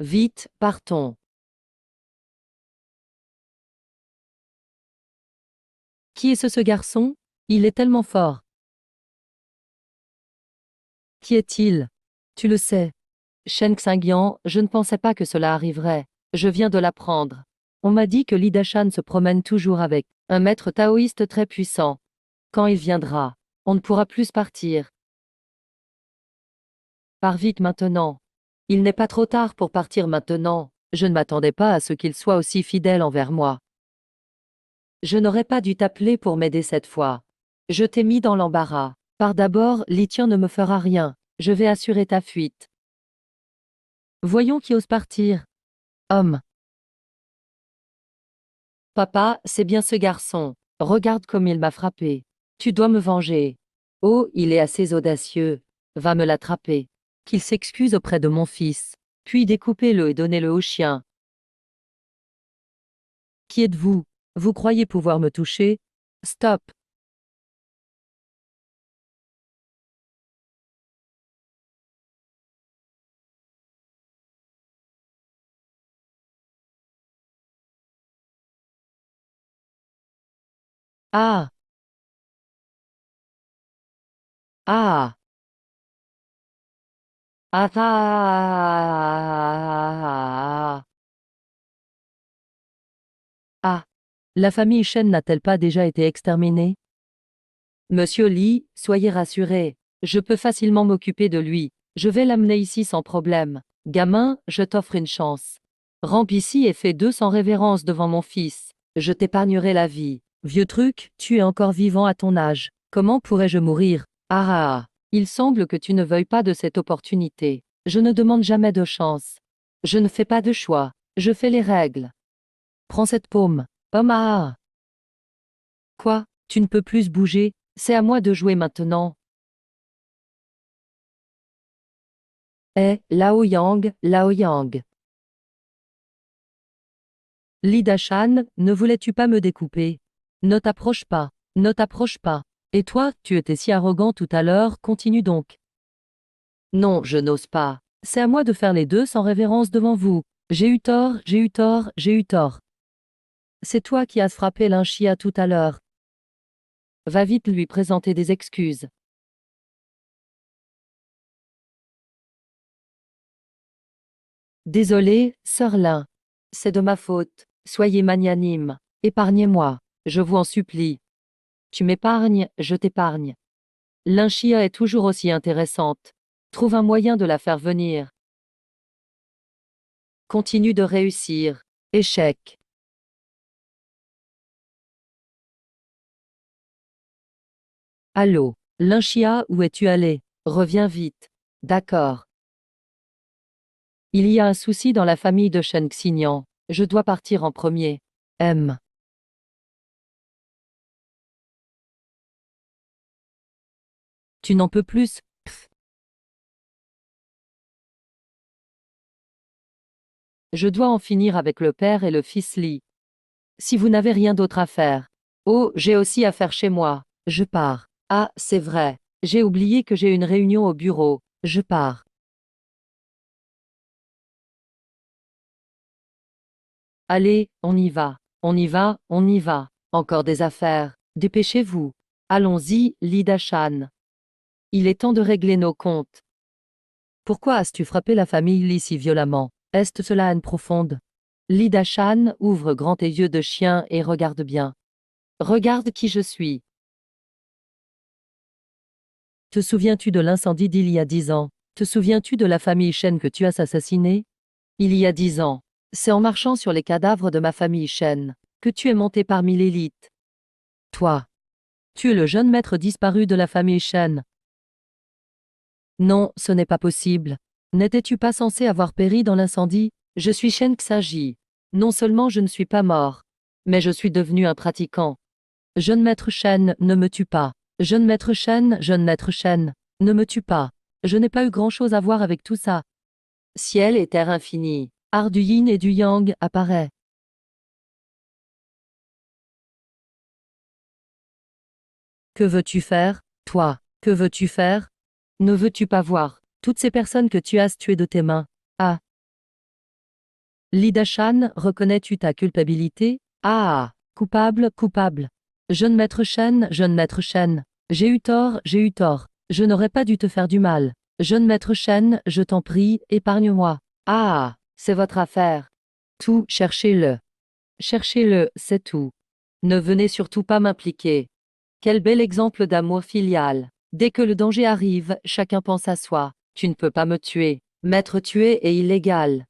Vite, partons. Qui est ce garçon? Il est tellement fort. Qui est-il? Tu le sais. Shen Xingyan, je ne pensais pas que cela arriverait. Je viens de l'apprendre. On m'a dit que Li Dashan se promène toujours avec un maître taoïste très puissant. Quand il viendra, on ne pourra plus partir. Pars vite maintenant. Il n'est pas trop tard pour partir maintenant. Je ne m'attendais pas à ce qu'il soit aussi fidèle envers moi. Je n'aurais pas dû t'appeler pour m'aider cette fois. Je t'ai mis dans l'embarras. Pars d'abord, Li Tian ne me fera rien. Je vais assurer ta fuite. Voyons qui ose partir. Homme. Papa, c'est bien ce garçon. Regarde comme il m'a frappé. Tu dois me venger. Oh, il est assez audacieux. Va me l'attraper. Qu'il s'excuse auprès de mon fils. Puis découpez-le et donnez-le au chien. Qui êtes-vous? Vous croyez pouvoir me toucher? Stop. Ah! Ah! Ah! Ah! Ah! La famille Shen n'a-t-elle pas déjà été exterminée? Monsieur Li, soyez rassuré. Je peux facilement m'occuper de lui. Je vais l'amener ici sans problème. Gamin, je t'offre une chance. Rampe ici et fais 200 révérences devant mon fils. Je t'épargnerai la vie. Vieux truc, tu es encore vivant à ton âge. Comment pourrais-je mourir? Ah ah ah. Il semble que tu ne veuilles pas de cette opportunité. Je ne demande jamais de chance. Je ne fais pas de choix. Je fais les règles. Prends cette paume. Homme ah ah. Quoi? Tu ne peux plus bouger? C'est à moi de jouer maintenant. Eh, Lao Yang, Lao Yang. Li Dashan, ne voulais-tu pas me découper? Ne t'approche pas, ne t'approche pas. Et toi, tu étais si arrogant tout à l'heure, continue donc. Non, je n'ose pas. C'est à moi de faire les deux sans révérence devant vous. J'ai eu tort, j'ai eu tort, j'ai eu tort. C'est toi qui as frappé Linchia tout à l'heure. Va vite lui présenter des excuses. Désolé, sœur Lin. C'est de ma faute. Soyez magnanime. Épargnez-moi. Je vous en supplie. Tu m'épargnes, je t'épargne. Linchia est toujours aussi intéressante. Trouve un moyen de la faire venir. Continue de réussir. Échec. Allô, Linchia, où es-tu allé? Reviens vite. D'accord. Il y a un souci dans la famille de Shen Xinyan. Je dois partir en premier. M. Tu n'en peux plus? Pff. Je dois en finir avec le père et le fils Li. Si vous n'avez rien d'autre à faire. Oh, j'ai aussi à faire chez moi. Je pars. Ah, c'est vrai. J'ai oublié que j'ai une réunion au bureau. Je pars. Allez, on y va. On y va, on y va. Encore des affaires. Dépêchez-vous. Allons-y, Lida Shan. Il est temps de régler nos comptes. Pourquoi as-tu frappé la famille Li si violemment? Est-ce cela haine profonde? Lida Shan ouvre grand tes yeux de chien et regarde bien. Regarde qui je suis. Te souviens-tu de l'incendie d'il y a 10 ans? Te souviens-tu de la famille Shen que tu as assassinée? Il y a 10 ans. C'est en marchant sur les cadavres de ma famille Shen que tu es monté parmi l'élite. Toi. Tu es le jeune maître disparu de la famille Shen. Non, ce n'est pas possible. N'étais-tu pas censé avoir péri dans l'incendie? Je suis Shen Xinji. Non seulement je ne suis pas mort, mais je suis devenu un pratiquant. Jeune maître Shen, ne me tue pas. Jeune maître Shen, ne me tue pas. Je n'ai pas eu grand-chose à voir avec tout ça. Ciel et terre infini. Art du yin et du yang apparaît. Que veux-tu faire, toi? Que veux-tu faire? Ne veux-tu pas voir toutes ces personnes que tu as tuées de tes mains? Ah! Lida Shan, reconnais-tu ta culpabilité? Ah! Coupable, coupable. Jeune maître Chen, jeune maître Chen. J'ai eu tort, j'ai eu tort. Je n'aurais pas dû te faire du mal. Jeune maître Chen, je t'en prie, épargne-moi. Ah, c'est votre affaire. Tout, cherchez-le. Cherchez-le, c'est tout. Ne venez surtout pas m'impliquer. Quel bel exemple d'amour filial. Dès que le danger arrive, chacun pense à soi. Tu ne peux pas me tuer. M'être tué est illégal.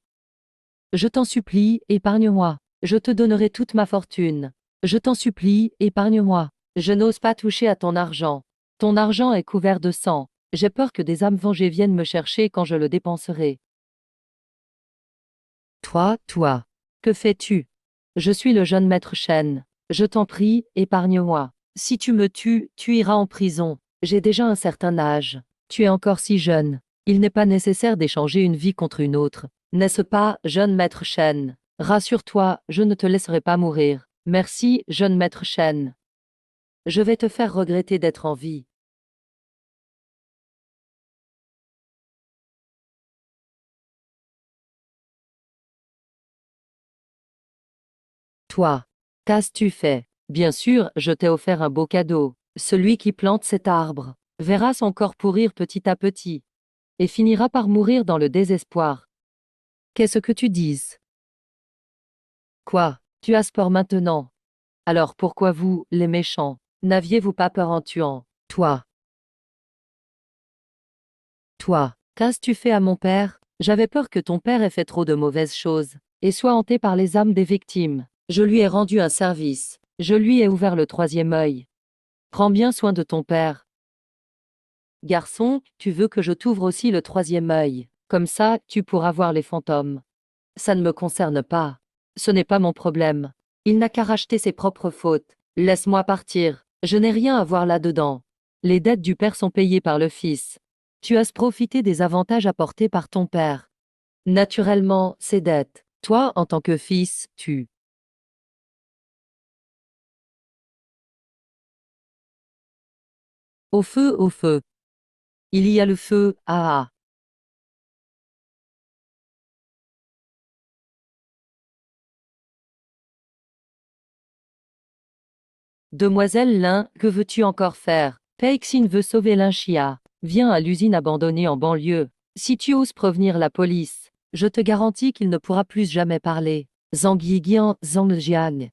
Je t'en supplie, épargne-moi. Je te donnerai toute ma fortune. Je t'en supplie, épargne-moi. Je n'ose pas toucher à ton argent. Ton argent est couvert de sang. J'ai peur que des âmes vengées viennent me chercher quand je le dépenserai. Toi, que fais-tu? Je suis le jeune maître Chen. Je t'en prie, épargne-moi. Si tu me tues, tu iras en prison. J'ai déjà un certain âge. Tu es encore si jeune. Il n'est pas nécessaire d'échanger une vie contre une autre. N'est-ce pas, jeune maître Chen? Rassure-toi, je ne te laisserai pas mourir. Merci, jeune maître Chen. Je vais te faire regretter d'être en vie. Toi, qu'as-tu fait? Bien sûr, je t'ai offert un beau cadeau. Celui qui plante cet arbre verra son corps pourrir petit à petit et finira par mourir dans le désespoir. Qu'est-ce que tu dises? Quoi? Tu as sport maintenant? Alors pourquoi vous, les méchants, n'aviez-vous pas peur en tuant? Toi, qu'as-tu fait à mon père? J'avais peur que ton père ait fait trop de mauvaises choses et soit hanté par les âmes des victimes. Je lui ai rendu un service. Je lui ai ouvert le troisième œil. Prends bien soin de ton père. Garçon, tu veux que je t'ouvre aussi le troisième œil. Comme ça, tu pourras voir les fantômes. Ça ne me concerne pas. Ce n'est pas mon problème. Il n'a qu'à racheter ses propres fautes. Laisse-moi partir. Je n'ai rien à voir là-dedans. Les dettes du père sont payées par le fils. Tu as profité des avantages apportés par ton père. Naturellement, ces dettes. Toi, en tant que fils, tu. Au feu, au feu. Il y a le feu, ah ah. Demoiselle Lin, que veux-tu encore faire? Peixin veut sauver Linchia. Viens à l'usine abandonnée en banlieue. Si tu oses prévenir la police, je te garantis qu'il ne pourra plus jamais parler. Zhang Yigian, Zhang Jian.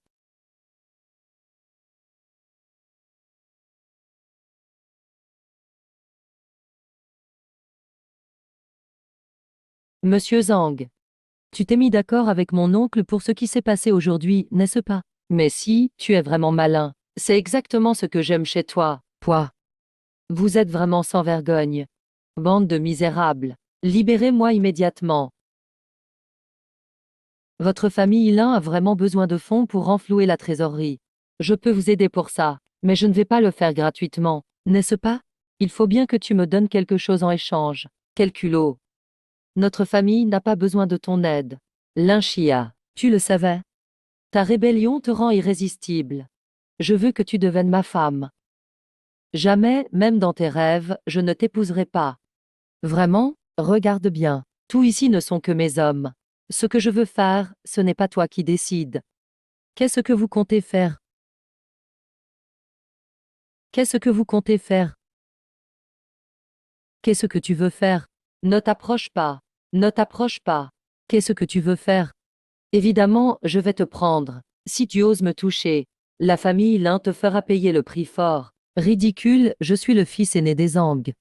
Monsieur Zhang, tu t'es mis d'accord avec mon oncle pour ce qui s'est passé aujourd'hui, n'est-ce pas? Mais si, tu es vraiment malin. C'est exactement ce que j'aime chez toi. Toi. Vous êtes vraiment sans vergogne. Bande de misérables. Libérez-moi immédiatement. Votre famille Lin a vraiment besoin de fonds pour renflouer la trésorerie. Je peux vous aider pour ça, mais je ne vais pas le faire gratuitement, n'est-ce pas? Il faut bien que tu me donnes quelque chose en échange. Quel culot. Notre famille n'a pas besoin de ton aide. Lin Chia, tu le savais? Ta rébellion te rend irrésistible. Je veux que tu deviennes ma femme. Jamais, même dans tes rêves, je ne t'épouserai pas. Vraiment? Regarde bien. Tout ici ne sont que mes hommes. Ce que je veux faire, ce n'est pas toi qui décides. Qu'est-ce que vous comptez faire? Qu'est-ce que vous comptez faire? Qu'est-ce que tu veux faire? Ne t'approche pas. Ne t'approche pas. Qu'est-ce que tu veux faire? Évidemment, je vais te prendre. Si tu oses me toucher, la famille Lin te fera payer le prix fort. Ridicule, je suis le fils aîné des Zhang.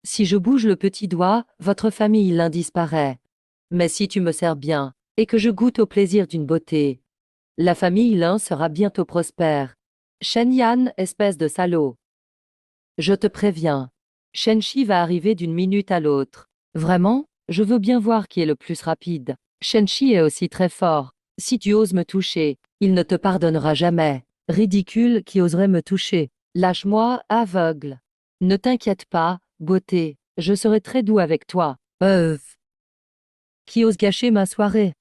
Si je bouge le petit doigt, votre famille Lin disparaît. Mais si tu me sers bien, et que je goûte au plaisir d'une beauté, la famille Lin sera bientôt prospère. Shen Yan, espèce de salaud. Je te préviens. Shen Shi va arriver d'une minute à l'autre. Vraiment? Je veux bien voir qui est le plus rapide. Shen Shi est aussi très fort. Si tu oses me toucher, il ne te pardonnera jamais. Ridicule qui oserait me toucher. Lâche-moi, aveugle. Ne t'inquiète pas, beauté. Je serai très doux avec toi. Qui ose gâcher ma soirée?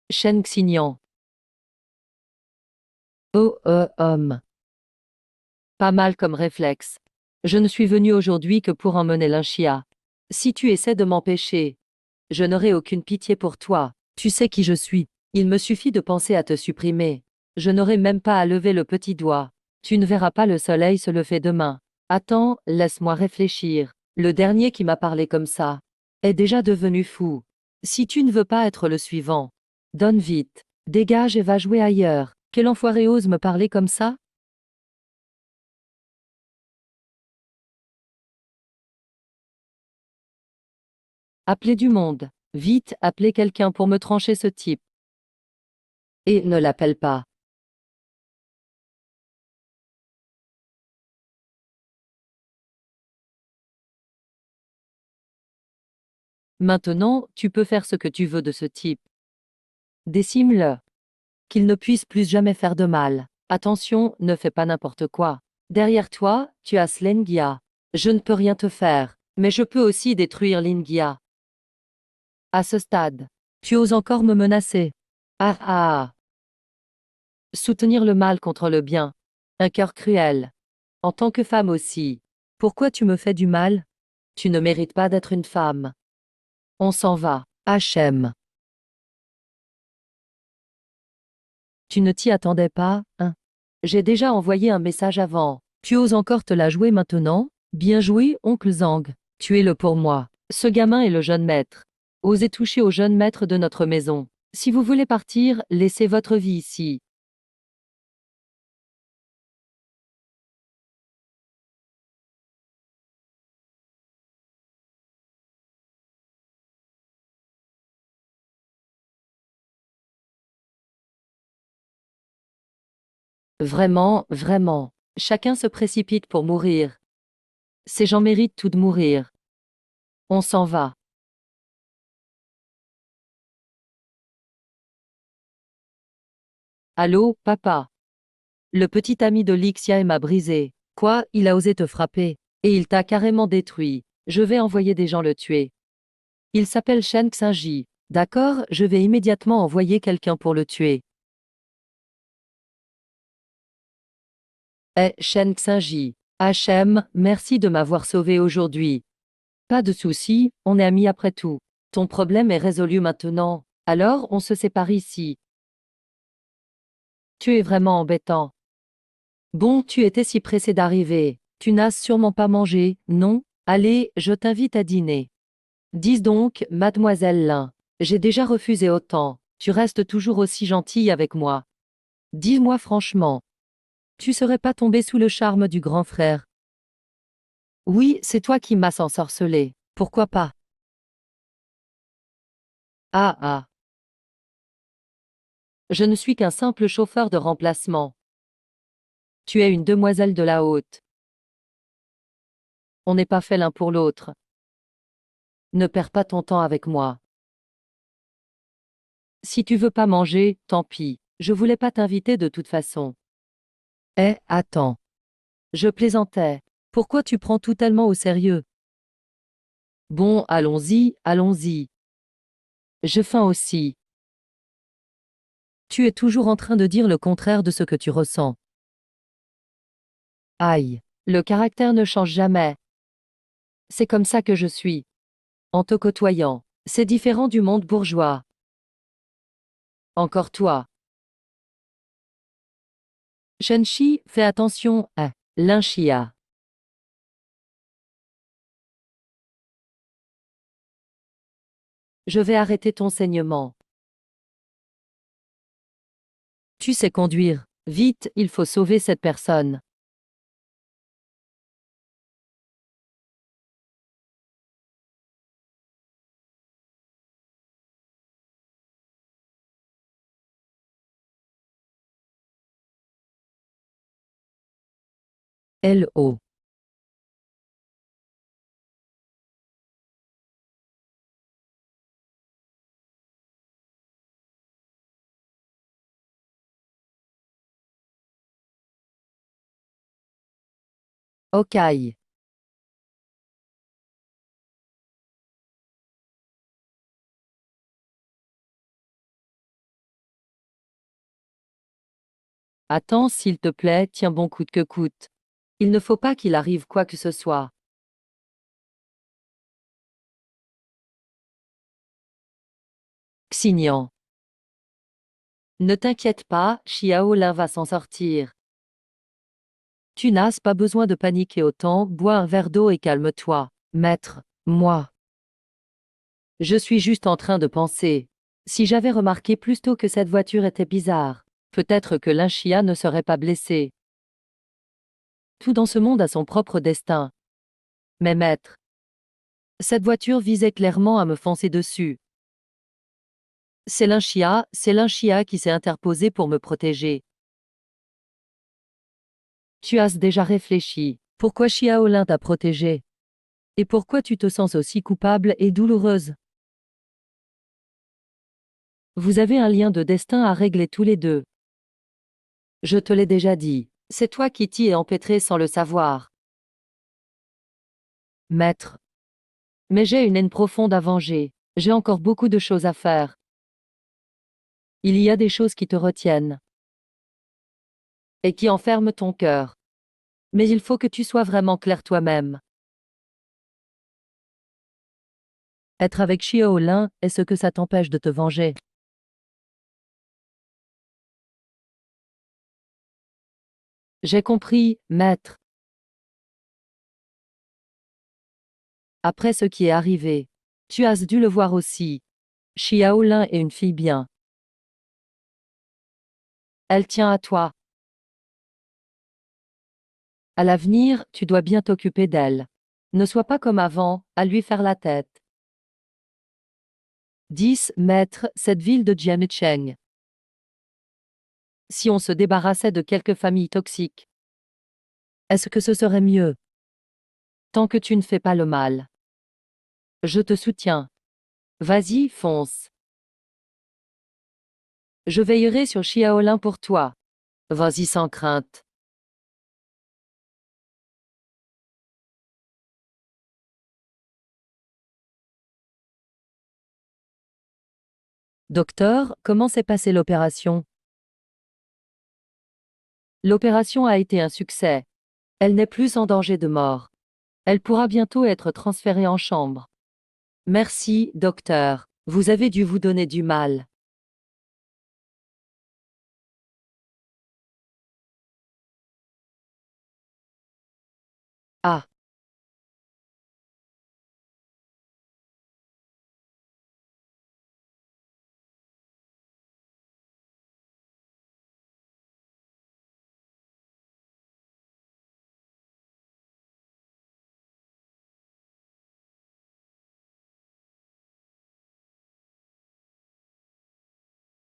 Shen Xignan. Oh, homme. Pas mal comme réflexe. Je ne suis venu aujourd'hui que pour emmener Linchia. Si tu essaies de m'empêcher, je n'aurai aucune pitié pour toi. Tu sais qui je suis. Il me suffit de penser à te supprimer. Je n'aurai même pas à lever le petit doigt. Tu ne verras pas le soleil se lever demain. Attends, laisse-moi réfléchir. Le dernier qui m'a parlé comme ça est déjà devenu fou. Si tu ne veux pas être le suivant, donne vite. Dégage et va jouer ailleurs. Quel enfoiré ose me parler comme ça? Appelez du monde. Vite, appelez quelqu'un pour me trancher ce type. Et ne l'appelle pas. Maintenant, tu peux faire ce que tu veux de ce type. Décime-le. Qu'il ne puisse plus jamais faire de mal. Attention, ne fais pas n'importe quoi. Derrière toi, tu as Slengia. Je ne peux rien te faire, mais je peux aussi détruire Lingia. À ce stade, tu oses encore me menacer. Ah ah. Soutenir le mal contre le bien. Un cœur cruel. En tant que femme aussi. Pourquoi tu me fais du mal? Tu ne mérites pas d'être une femme. On s'en va. HM. Tu ne t'y attendais pas, hein? J'ai déjà envoyé un message avant. Tu oses encore te la jouer maintenant? Bien joué, oncle Zhang. Tuez-le pour moi. Ce gamin est le jeune maître. Osez toucher au jeune maître de notre maison. Si vous voulez partir, laissez votre vie ici. Vraiment, vraiment. Chacun se précipite pour mourir. Ces gens méritent tout de mourir. On s'en va. Allô, papa. Le petit ami de Lixia m'a brisé. Quoi, il a osé te frapper. Et il t'a carrément détruit. Je vais envoyer des gens le tuer. Il s'appelle Shen Xinji. D'accord, je vais immédiatement envoyer quelqu'un pour le tuer. Shen Xinji. HM, merci de m'avoir sauvé aujourd'hui. Pas de souci, on est amis après tout. Ton problème est résolu maintenant. Alors, on se sépare ici. Tu es vraiment embêtant. Bon, tu étais si pressé d'arriver. Tu n'as sûrement pas mangé, non? Allez, je t'invite à dîner. Dis donc, mademoiselle Lin. J'ai déjà refusé autant. Tu restes toujours aussi gentille avec moi. Dis-moi franchement. Tu serais pas tombé sous le charme du grand frère? Oui, c'est toi qui m'as ensorcelé. Pourquoi pas? Ah ah. Je ne suis qu'un simple chauffeur de remplacement. Tu es une demoiselle de la haute. On n'est pas fait l'un pour l'autre. Ne perds pas ton temps avec moi. Si tu veux pas manger, tant pis. Je voulais pas t'inviter de toute façon. Attends. Je plaisantais. Pourquoi tu prends tout tellement au sérieux? Bon, allons-y, allons-y. J'ai faim aussi. Tu es toujours en train de dire le contraire de ce que tu ressens. Aïe. Le caractère ne change jamais. C'est comme ça que je suis. En te côtoyant. C'est différent du monde bourgeois. Encore toi. Shenshi, fais attention à l'inchia. Je vais arrêter ton saignement. Tu sais conduire. Vite, il faut sauver cette personne. L.O. Okai. Attends, s'il te plaît, tiens bon coûte que coûte. Il ne faut pas qu'il arrive quoi que ce soit. Xignan. Ne t'inquiète pas, Xiaolin va s'en sortir. Tu n'as pas besoin de paniquer autant, bois un verre d'eau et calme-toi. Maître, moi. Je suis juste en train de penser. Si j'avais remarqué plus tôt que cette voiture était bizarre, peut-être que l'Inchia ne serait pas blessé. Tout dans ce monde a son propre destin. Mais maître, cette voiture visait clairement à me foncer dessus. C'est l'Inchia qui s'est interposé pour me protéger. Tu as déjà réfléchi. Pourquoi Xiaolin t'a protégé? Et pourquoi tu te sens aussi coupable et douloureuse? Vous avez un lien de destin à régler tous les deux. Je te l'ai déjà dit. C'est toi qui t'y es empêtré sans le savoir. Maître. Mais j'ai une haine profonde à venger. J'ai encore beaucoup de choses à faire. Il y a des choses qui te retiennent. Et qui enferment ton cœur. Mais il faut que tu sois vraiment clair toi-même. Être avec Xiaolin est ce que ça t'empêche de te venger. J'ai compris, maître. Après ce qui est arrivé, tu as dû le voir aussi. Xiaolin est une fille bien. Elle tient à toi. À l'avenir, tu dois bien t'occuper d'elle. Ne sois pas comme avant, à lui faire la tête. 10. Maître, cette ville de Jiamicheng. Si on se débarrassait de quelques familles toxiques, est-ce que ce serait mieux? Tant que tu ne fais pas le mal. Je te soutiens. Vas-y, fonce. Je veillerai sur Xiaolin pour toi. Vas-y sans crainte. Docteur, comment s'est passée l'opération? L'opération a été un succès. Elle n'est plus en danger de mort. Elle pourra bientôt être transférée en chambre. Merci, docteur. Vous avez dû vous donner du mal. Ah,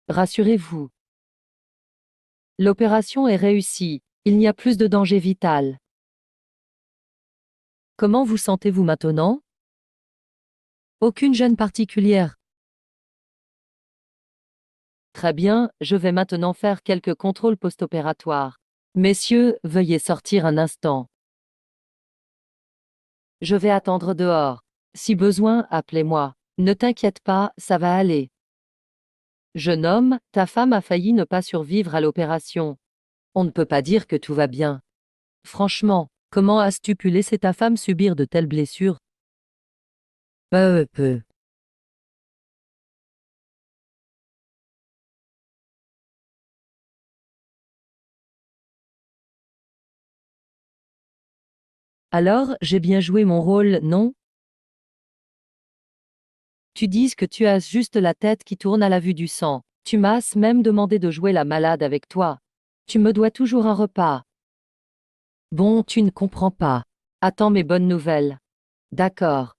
rassurez-vous. L'opération est réussie. Il n'y a plus de danger vital. Comment vous sentez-vous maintenant? Aucune gêne particulière. Très bien, je vais maintenant faire quelques contrôles post-opératoires. Messieurs, veuillez sortir un instant. Je vais attendre dehors. Si besoin, appelez-moi. Ne t'inquiète pas, ça va aller. Jeune homme, ta femme a failli ne pas survivre à l'opération. On ne peut pas dire que tout va bien. Franchement, comment as-tu pu laisser ta femme subir de telles blessures? Peu. Alors, j'ai bien joué mon rôle, non? Tu dis que tu as juste la tête qui tourne à la vue du sang. Tu m'as même demandé de jouer la malade avec toi. Tu me dois toujours un repas. Bon, tu ne comprends pas. Attends mes bonnes nouvelles. D'accord.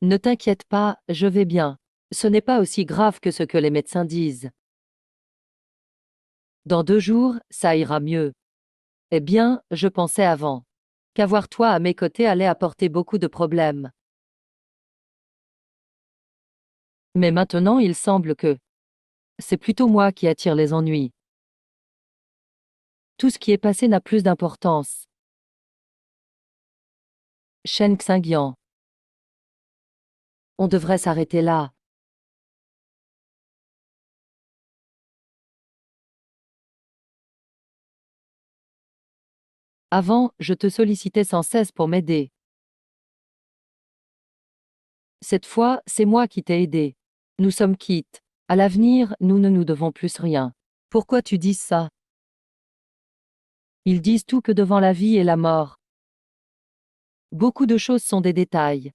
Ne t'inquiète pas, je vais bien. Ce n'est pas aussi grave que ce que les médecins disent. Dans 2 jours, ça ira mieux. Eh bien, je pensais avant qu'avoir toi à mes côtés allait apporter beaucoup de problèmes. Mais maintenant il semble que c'est plutôt moi qui attire les ennuis. Tout ce qui est passé n'a plus d'importance. Shen Xingyang. On devrait s'arrêter là. Avant, je te sollicitais sans cesse pour m'aider. Cette fois, c'est moi qui t'ai aidé. Nous sommes quittes. À l'avenir, nous ne nous devons plus rien. Pourquoi tu dis ça? Ils disent tout que devant la vie et la mort. Beaucoup de choses sont des détails.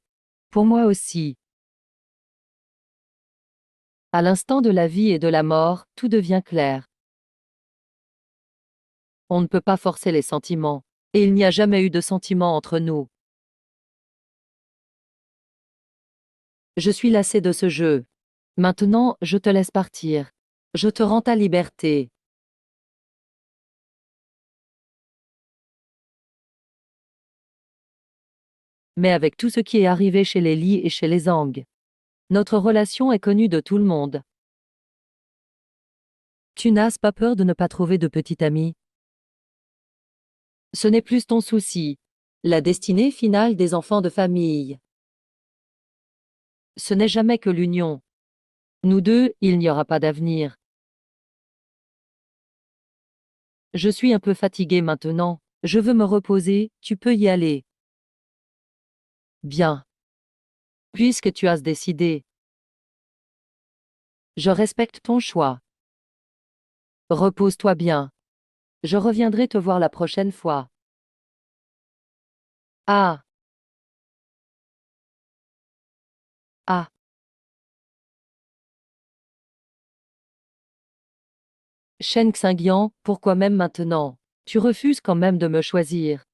Pour moi aussi. À l'instant de la vie et de la mort, tout devient clair. On ne peut pas forcer les sentiments. Et il n'y a jamais eu de sentiments entre nous. Je suis lassé de ce jeu. Maintenant, je te laisse partir. Je te rends ta liberté. Mais avec tout ce qui est arrivé chez les Li et chez les Zhang, notre relation est connue de tout le monde. Tu n'as pas peur de ne pas trouver de petit ami? Ce n'est plus ton souci. La destinée finale des enfants de famille. Ce n'est jamais que l'union. Nous deux, il n'y aura pas d'avenir. Je suis un peu fatigué maintenant. Je veux me reposer, tu peux y aller. Bien. Puisque tu as décidé. Je respecte ton choix. Repose-toi bien. Je reviendrai te voir la prochaine fois. Ah. Ah. Shen Xingyan, pourquoi même maintenant? Tu refuses quand même de me choisir.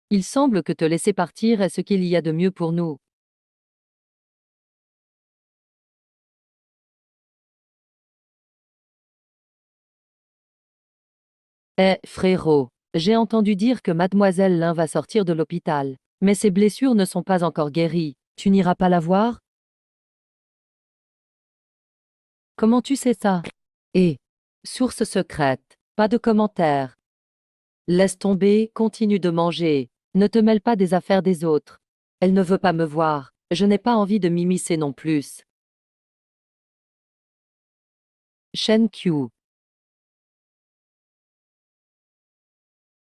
Il semble que te laisser partir est ce qu'il y a de mieux pour nous. Eh, frérot, j'ai entendu dire que mademoiselle Lin va sortir de l'hôpital. Mais ses blessures ne sont pas encore guéries. Tu n'iras pas la voir? Comment tu sais ça? Et source secrète. Pas de commentaires. Laisse tomber, continue de manger. Ne te mêle pas des affaires des autres. Elle ne veut pas me voir. Je n'ai pas envie de m'immiscer non plus. Shen Qiu.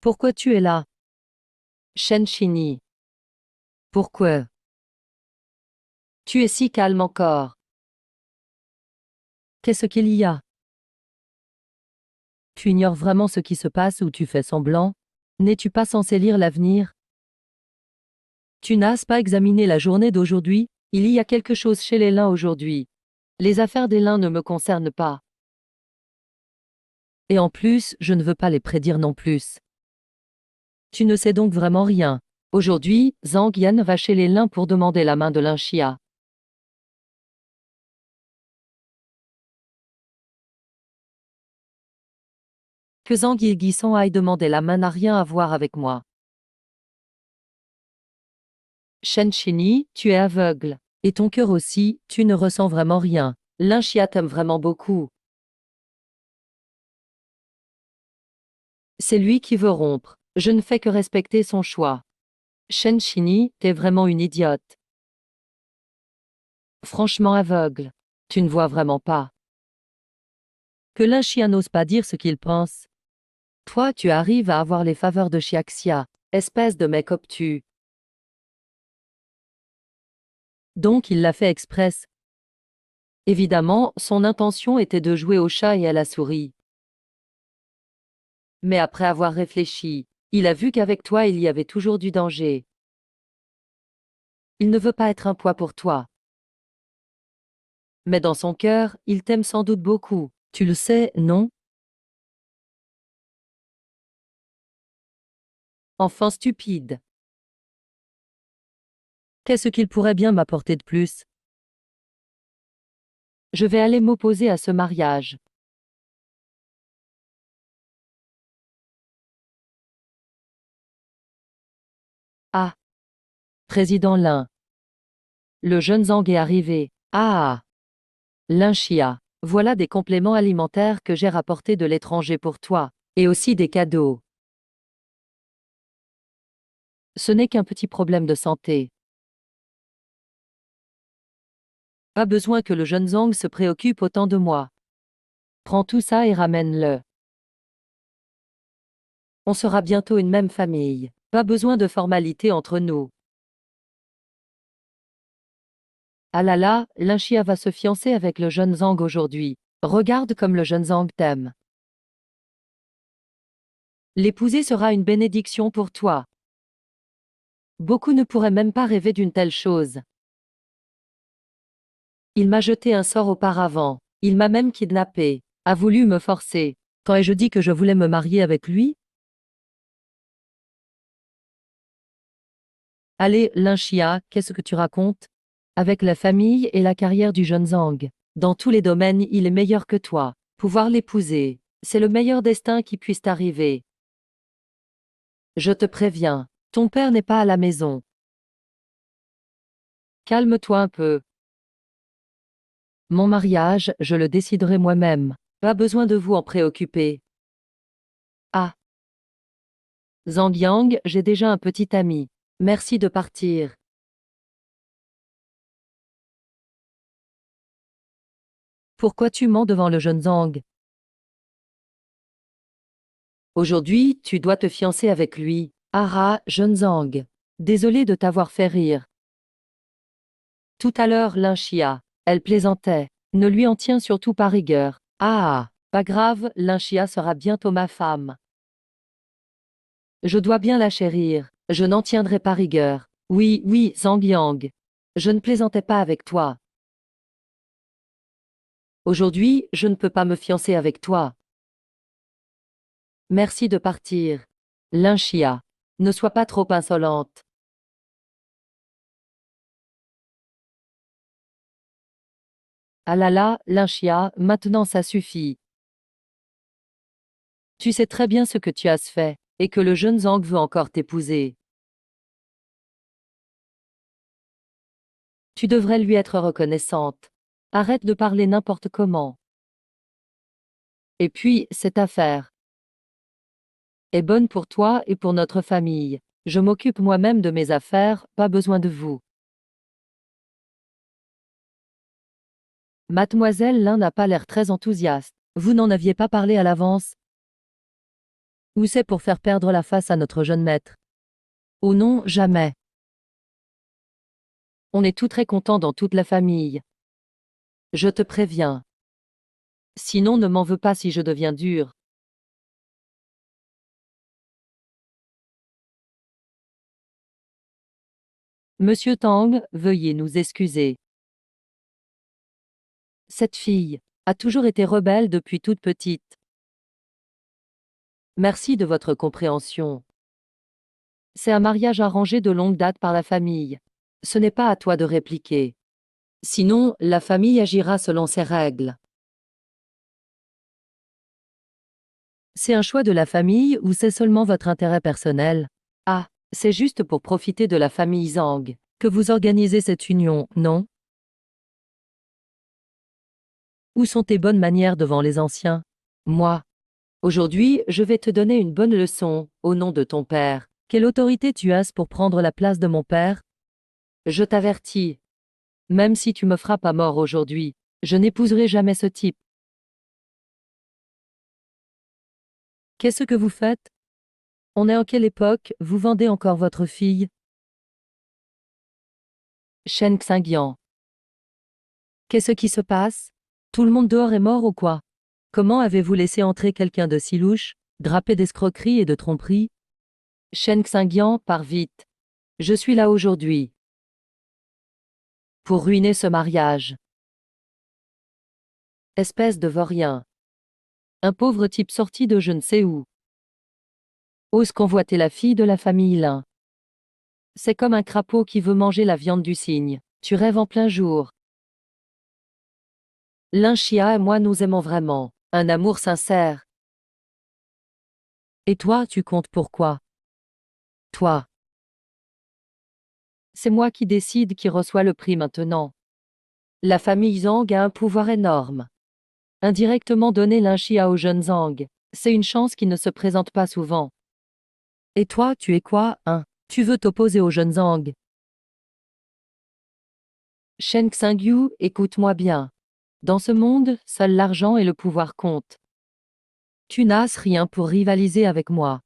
Pourquoi tu es là? Shen Shini. Pourquoi? Tu es si calme encore. Qu'est-ce qu'il y a? Tu ignores vraiment ce qui se passe ou tu fais semblant? N'es-tu pas censé lire l'avenir? Tu n'as pas examiné la journée d'aujourd'hui? Il y a quelque chose chez les Lin aujourd'hui. Les affaires des Lin ne me concernent pas. Et en plus, je ne veux pas les prédire non plus. Tu ne sais donc vraiment rien. Aujourd'hui, Zhang Yan va chez les Lin pour demander la main de Lin Xia. Que Zhang Yiguisan aille demander la main n'a rien à voir avec moi. Shen Shini, tu es aveugle. Et ton cœur aussi, tu ne ressens vraiment rien. Lin Xia t'aime vraiment beaucoup. C'est lui qui veut rompre. Je ne fais que respecter son choix. Shen Shini, t'es vraiment une idiote. Franchement aveugle. Tu ne vois vraiment pas. Que Lin Xia n'ose pas dire ce qu'il pense. Toi, tu arrives à avoir les faveurs de Xiaxia, espèce de mec obtus. Donc il l'a fait express. Évidemment, son intention était de jouer au chat et à la souris. Mais après avoir réfléchi, il a vu qu'avec toi il y avait toujours du danger. Il ne veut pas être un poids pour toi. Mais dans son cœur, il t'aime sans doute beaucoup. Tu le sais, non? Enfant stupide. Qu'est-ce qu'il pourrait bien m'apporter de plus? Je vais aller m'opposer à ce mariage. Ah! Président Lin. Le jeune Zhang est arrivé. Ah! Lin Xia. Voilà des compléments alimentaires que j'ai rapportés de l'étranger pour toi. Et aussi des cadeaux. Ce n'est qu'un petit problème de santé. Pas besoin que le jeune Zhang se préoccupe autant de moi. Prends tout ça et ramène-le. On sera bientôt une même famille. Pas besoin de formalités entre nous. Ah là là, Linxia va se fiancer avec le jeune Zhang aujourd'hui. Regarde comme le jeune Zhang t'aime. L'épouser sera une bénédiction pour toi. Beaucoup ne pourraient même pas rêver d'une telle chose. Il m'a jeté un sort auparavant. Il m'a même kidnappé. A voulu me forcer. Quand ai-je dit que je voulais me marier avec lui? Allez, Linxia, qu'est-ce que tu racontes? Avec la famille et la carrière du jeune Zhang. Dans tous les domaines, il est meilleur que toi. Pouvoir l'épouser, c'est le meilleur destin qui puisse t'arriver. Je te préviens, ton père n'est pas à la maison. Calme-toi un peu. Mon mariage, je le déciderai moi-même. Pas besoin de vous en préoccuper. Ah. Zhang Yang, j'ai déjà un petit ami. Merci de partir. Pourquoi tu mens devant le jeune Zhang? Aujourd'hui, tu dois te fiancer avec lui. Ah, jeune Zhang. Désolé de t'avoir fait rire. Tout à l'heure, Linxia. Elle plaisantait. Ne lui en tiens surtout pas rigueur. Ah, pas grave, Linxia sera bientôt ma femme. Je dois bien la chérir. Je n'en tiendrai pas rigueur. Oui, oui, Zhang Yang. Je ne plaisantais pas avec toi. Aujourd'hui, je ne peux pas me fiancer avec toi. Merci de partir. Linxia. Ne sois pas trop insolente. Ah là là, Linxia, maintenant ça suffit. Tu sais très bien ce que tu as fait, et que le jeune Zhang veut encore t'épouser. Tu devrais lui être reconnaissante. Arrête de parler n'importe comment. Et puis, cette affaire est bonne pour toi et pour notre famille. Je m'occupe moi-même de mes affaires, pas besoin de vous. Mademoiselle Lin n'a pas l'air très enthousiaste. Vous n'en aviez pas parlé à l'avance? Ou c'est pour faire perdre la face à notre jeune maître? Oh non, jamais. On est tout très contents dans toute la famille. Je te préviens. Sinon ne m'en veux pas si je deviens dur. Monsieur Tang, veuillez nous excuser. Cette fille a toujours été rebelle depuis toute petite. Merci de votre compréhension. C'est un mariage arrangé de longue date par la famille. Ce n'est pas à toi de répliquer. Sinon, la famille agira selon ses règles. C'est un choix de la famille ou c'est seulement votre intérêt personnel? Ah, c'est juste pour profiter de la famille Zhang que vous organisez cette union, non? Où sont tes bonnes manières devant les anciens? Moi. Aujourd'hui, je vais te donner une bonne leçon, au nom de ton père. Quelle autorité tu as pour prendre la place de mon père? Je t'avertis. Même si tu me frappes à mort aujourd'hui, je n'épouserai jamais ce type. Qu'est-ce que vous faites? On est en quelle époque? Vous vendez encore votre fille? Shen Xingyan. Qu'est-ce qui se passe? Tout le monde dehors est mort ou quoi? Comment avez-vous laissé entrer quelqu'un de si louche, drapé d'escroquerie et de tromperie? Shen Xingyan, pars vite. Je suis là aujourd'hui. Pour ruiner ce mariage. Espèce de vaurien. Un pauvre type sorti de je ne sais où. Ose convoiter la fille de la famille Lin. C'est comme un crapaud qui veut manger la viande du cygne. Tu rêves en plein jour. Linxia et moi nous aimons vraiment. Un amour sincère. Et toi, tu comptes pourquoi? Toi. C'est moi qui décide qui reçoit le prix maintenant. La famille Zhang a un pouvoir énorme. Indirectement donner Linxia au jeune Zhang, c'est une chance qui ne se présente pas souvent. Et toi, tu es quoi, hein? Tu veux t'opposer au jeune Zhang? Shen Xingyu, écoute-moi bien. Dans ce monde, seul l'argent et le pouvoir comptent. Tu n'as rien pour rivaliser avec moi.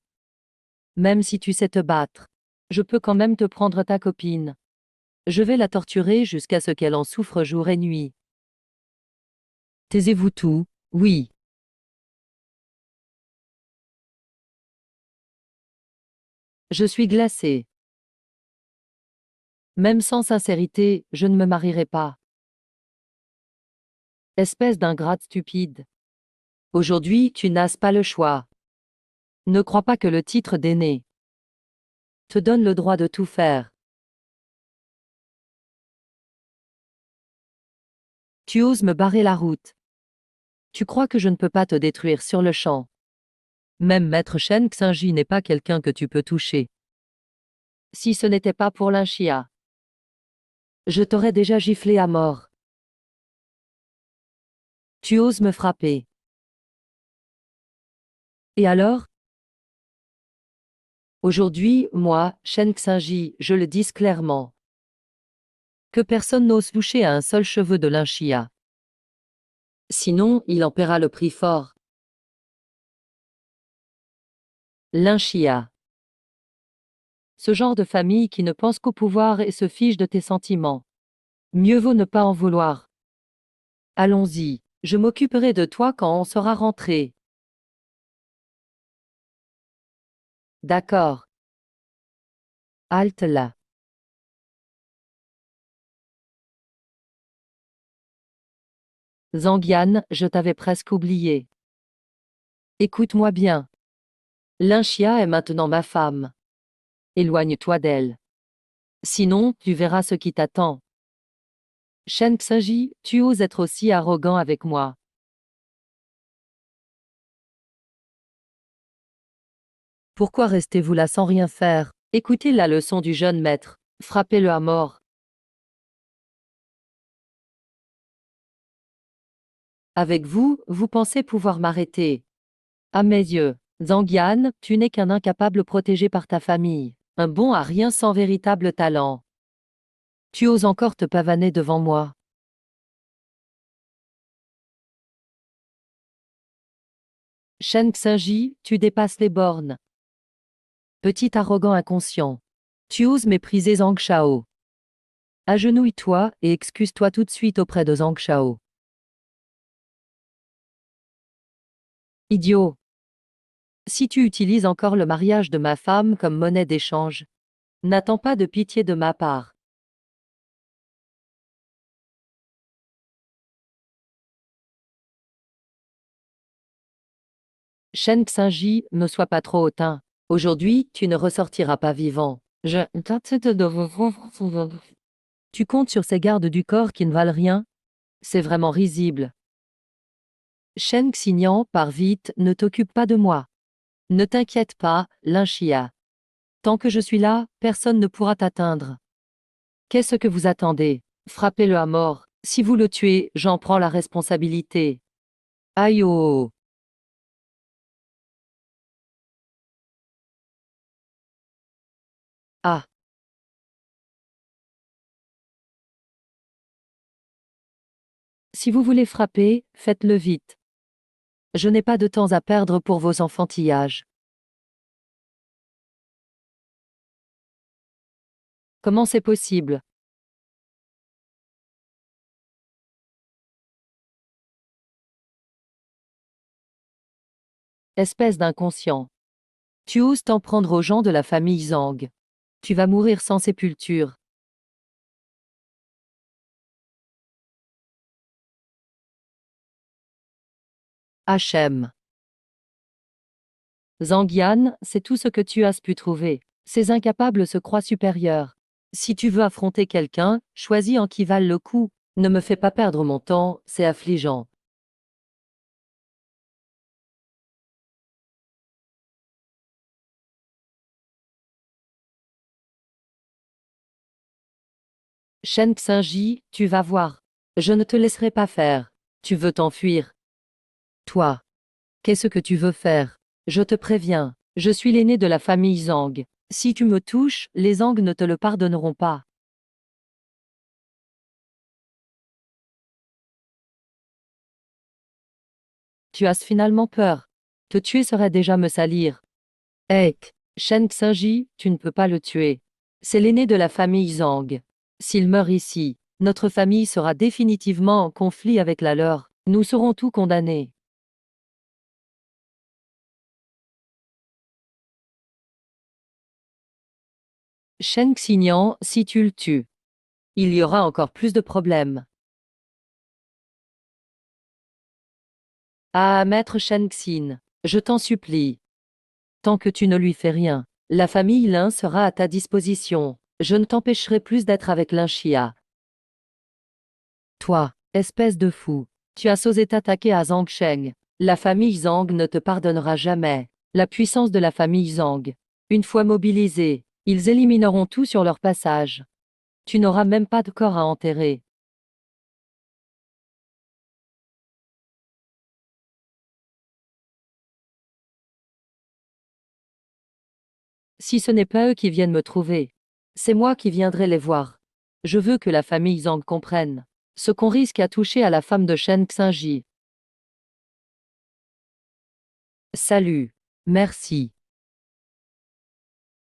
Même si tu sais te battre, je peux quand même te prendre ta copine. Je vais la torturer jusqu'à ce qu'elle en souffre jour et nuit. Taisez-vous tout, oui. Je suis glacé. Même sans sincérité, je ne me marierai pas. Espèce d'ingrate stupide. Aujourd'hui, tu n'as pas le choix. Ne crois pas que le titre d'aîné te donne le droit de tout faire. Tu oses me barrer la route. Tu crois que je ne peux pas te détruire sur le champ. Même Maître Shen Xingji n'est pas quelqu'un que tu peux toucher. Si ce n'était pas pour l'Inchia, je t'aurais déjà giflé à mort. Tu oses me frapper. Et alors? Aujourd'hui, moi, Shen Xingji, je le dis clairement. Que personne n'ose toucher à un seul cheveu de l'Inchia. Sinon, il en paiera le prix fort. L'Inchia. Ce genre de famille qui ne pense qu'au pouvoir et se fiche de tes sentiments. Mieux vaut ne pas en vouloir. Allons-y, je m'occuperai de toi quand on sera rentré. D'accord. Halte là. Zangian, je t'avais presque oublié. Écoute-moi bien. L'Inchia est maintenant ma femme. Éloigne-toi d'elle. Sinon, tu verras ce qui t'attend. Shen Xingji, tu oses être aussi arrogant avec moi. Pourquoi restez-vous là sans rien faire? Écoutez la leçon du jeune maître. Frappez-le à mort. Avec vous, vous pensez pouvoir m'arrêter. À mes yeux, Zangian, tu n'es qu'un incapable protégé par ta famille. Un bon à rien sans véritable talent. Tu oses encore te pavaner devant moi. Shen Xingji, tu dépasses les bornes. Petit arrogant inconscient. Tu oses mépriser Zhang Shao. Agenouille-toi et excuse-toi tout de suite auprès de Zhang Shao. Idiot. Si tu utilises encore le mariage de ma femme comme monnaie d'échange, n'attends pas de pitié de ma part. Shen Xingji, ne sois pas trop hautain. Aujourd'hui, tu ne ressortiras pas vivant. Tu comptes sur ces gardes du corps qui ne valent rien? C'est vraiment risible. Shen Xignan, pars vite, ne t'occupe pas de moi. Ne t'inquiète pas, Linchia. Tant que je suis là, personne ne pourra t'atteindre. Qu'est-ce que vous attendez? Frappez-le à mort. Si vous le tuez, j'en prends la responsabilité. Aïe oh! Ah! Si vous voulez frapper, faites-le vite. Je n'ai pas de temps à perdre pour vos enfantillages. Comment c'est possible? Espèce d'inconscient. Tu oses t'en prendre aux gens de la famille Zhang. Tu vas mourir sans sépulture. Hachem. Zangian, c'est tout ce que tu as pu trouver. Ces incapables se croient supérieurs. Si tu veux affronter quelqu'un, choisis en qui valent le coup. Ne me fais pas perdre mon temps, c'est affligeant. Shen Xingji, tu vas voir. Je ne te laisserai pas faire. Tu veux t'enfuir. Toi. Qu'est-ce que tu veux faire? Je te préviens, je suis l'aîné de la famille Zhang. Si tu me touches, les Zhang ne te le pardonneront pas. Tu as finalement peur. Te tuer serait déjà me salir. Ek. Shen Xingji, tu ne peux pas le tuer. C'est l'aîné de la famille Zhang. S'il meurt ici, notre famille sera définitivement en conflit avec la leur. Nous serons tous condamnés. Shen Xignan, si tu le tues, il y aura encore plus de problèmes. Ah, maître Shen Xin, je t'en supplie. Tant que tu ne lui fais rien, la famille Lin sera à ta disposition. Je ne t'empêcherai plus d'être avec Lin Xia. Toi, espèce de fou, tu as osé t'attaquer à Zhang Sheng. La famille Zhang ne te pardonnera jamais. La puissance de la famille Zhang. Une fois mobilisés, ils élimineront tout sur leur passage. Tu n'auras même pas de corps à enterrer. Si ce n'est pas eux qui viennent me trouver, c'est moi qui viendrai les voir. Je veux que la famille Zhang comprenne ce qu'on risque à toucher à la femme de Shen Xingji. Salut. Merci.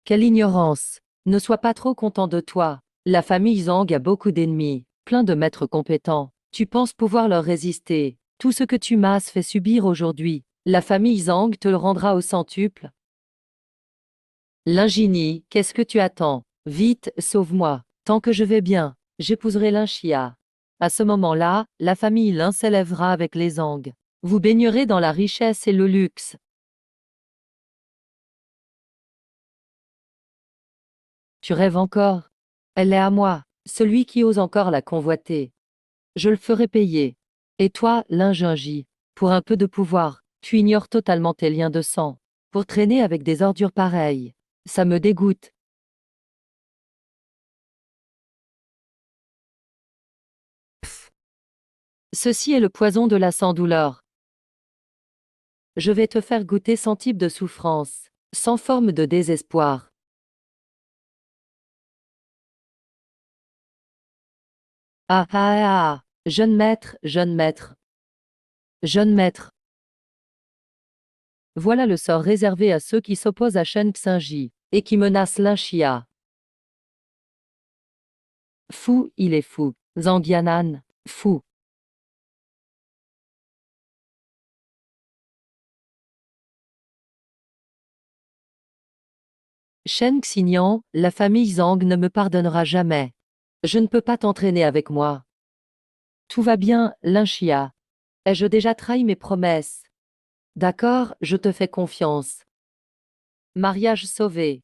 Quelle ignorance. Ne sois pas trop content de toi. La famille Zhang a beaucoup d'ennemis, plein de maîtres compétents. Tu penses pouvoir leur résister. Tout ce que tu m'as fait subir aujourd'hui, la famille Zhang te le rendra au centuple. Lingini, qu'est-ce que tu attends? Vite, sauve-moi. Tant que je vais bien, j'épouserai Linxia. À ce moment-là, la famille Lin s'élèvera avec les Zhang. Vous baignerez dans la richesse et le luxe. Tu rêves encore? Elle est à moi, celui qui ose encore la convoiter. Je le ferai payer. Et toi, Lingingi, pour un peu de pouvoir, tu ignores totalement tes liens de sang. Pour traîner avec des ordures pareilles. Ça me dégoûte. Pff. Ceci est le poison de la sans-douleur. Je vais te faire goûter sans type de souffrance, sans forme de désespoir. Ah ah ah ah, jeune maître, jeune maître. Jeune maître. Voilà le sort réservé à ceux qui s'opposent à Shen Xingji, et qui menacent Linxia. Fou, il est fou. Zhang Yanan, fou. Shen Xignan, la famille Zhang ne me pardonnera jamais. Je ne peux pas t'entraîner avec moi. Tout va bien, Linxia. Ai-je déjà trahi mes promesses? D'accord, je te fais confiance. Mariage sauvé.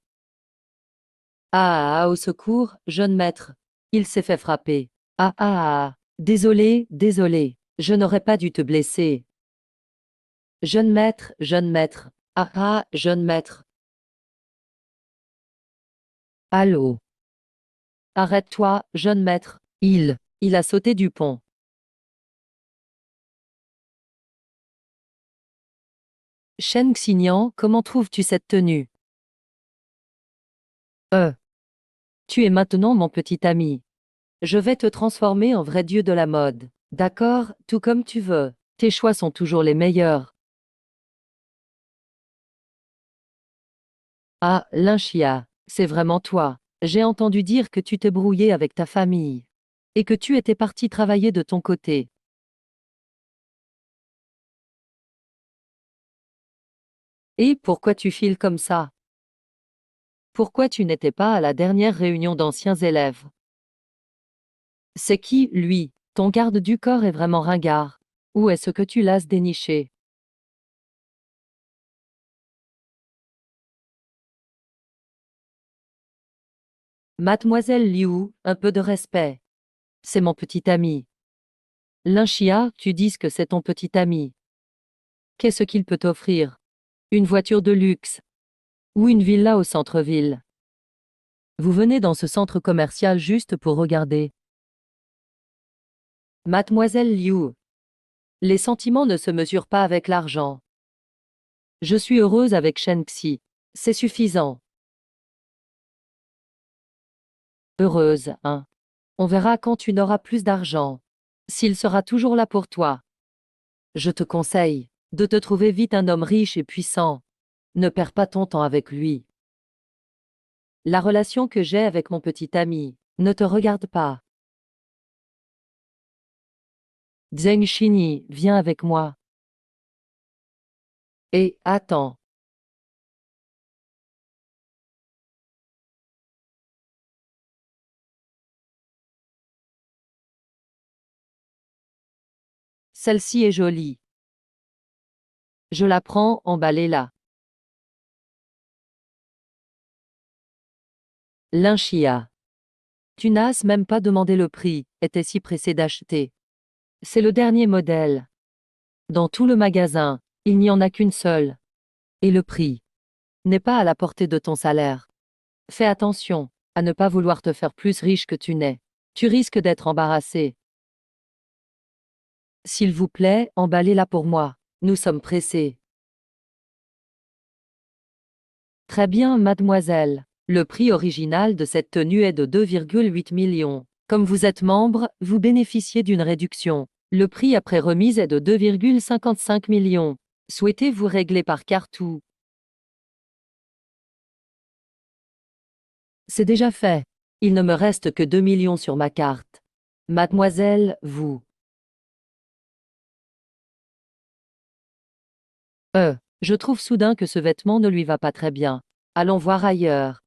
Ah, ah, au secours, jeune maître. Il s'est fait frapper. Ah, ah, ah. Désolé, désolé. Je n'aurais pas dû te blesser. Jeune maître, jeune maître. Ah, ah, jeune maître. Allô. Arrête-toi, jeune maître. Il a sauté du pont. Shen Xignan, comment trouves-tu cette tenue? Tu es maintenant mon petit ami. Je vais te transformer en vrai dieu de la mode. D'accord, tout comme tu veux. Tes choix sont toujours les meilleurs. Ah, Linxia, c'est vraiment toi. J'ai entendu dire que tu t'es brouillé avec ta famille. Et que tu étais parti travailler de ton côté. Et pourquoi tu files comme ça? Pourquoi tu n'étais pas à la dernière réunion d'anciens élèves? C'est qui, lui? Ton garde du corps est vraiment ringard. Où est-ce que tu l'as déniché? Mademoiselle Liu, un peu de respect. C'est mon petit ami. Linxia, tu dis que c'est ton petit ami. Qu'est-ce qu'il peut t'offrir? Une voiture de luxe? Ou une villa au centre-ville? Vous venez dans ce centre commercial juste pour regarder. Mademoiselle Liu. Les sentiments ne se mesurent pas avec l'argent. Je suis heureuse avec Shen Xi. C'est suffisant. Heureuse, hein? On verra quand tu n'auras plus d'argent. S'il sera toujours là pour toi. Je te conseille de te trouver vite un homme riche et puissant. Ne perds pas ton temps avec lui. La relation que j'ai avec mon petit ami ne te regarde pas. Zheng Xinyi, viens avec moi. Et, attends. Celle-ci est jolie. Je la prends, emballez-la. Linchia. Tu n'as même pas demandé le prix, était si pressé d'acheter. C'est le dernier modèle. Dans tout le magasin, il n'y en a qu'une seule. Et le prix n'est pas à la portée de ton salaire. Fais attention à ne pas vouloir te faire plus riche que tu n'es. Tu risques d'être embarrassé. S'il vous plaît, emballez-la pour moi. Nous sommes pressés. Très bien, mademoiselle. Le prix original de cette tenue est de 2,8 millions. Comme vous êtes membre, vous bénéficiez d'une réduction. Le prix après remise est de 2,55 millions. Souhaitez-vous régler par carte ou... C'est déjà fait. Il ne me reste que 2 millions sur ma carte. Mademoiselle, vous... Je trouve soudain que ce vêtement ne lui va pas très bien. Allons voir ailleurs.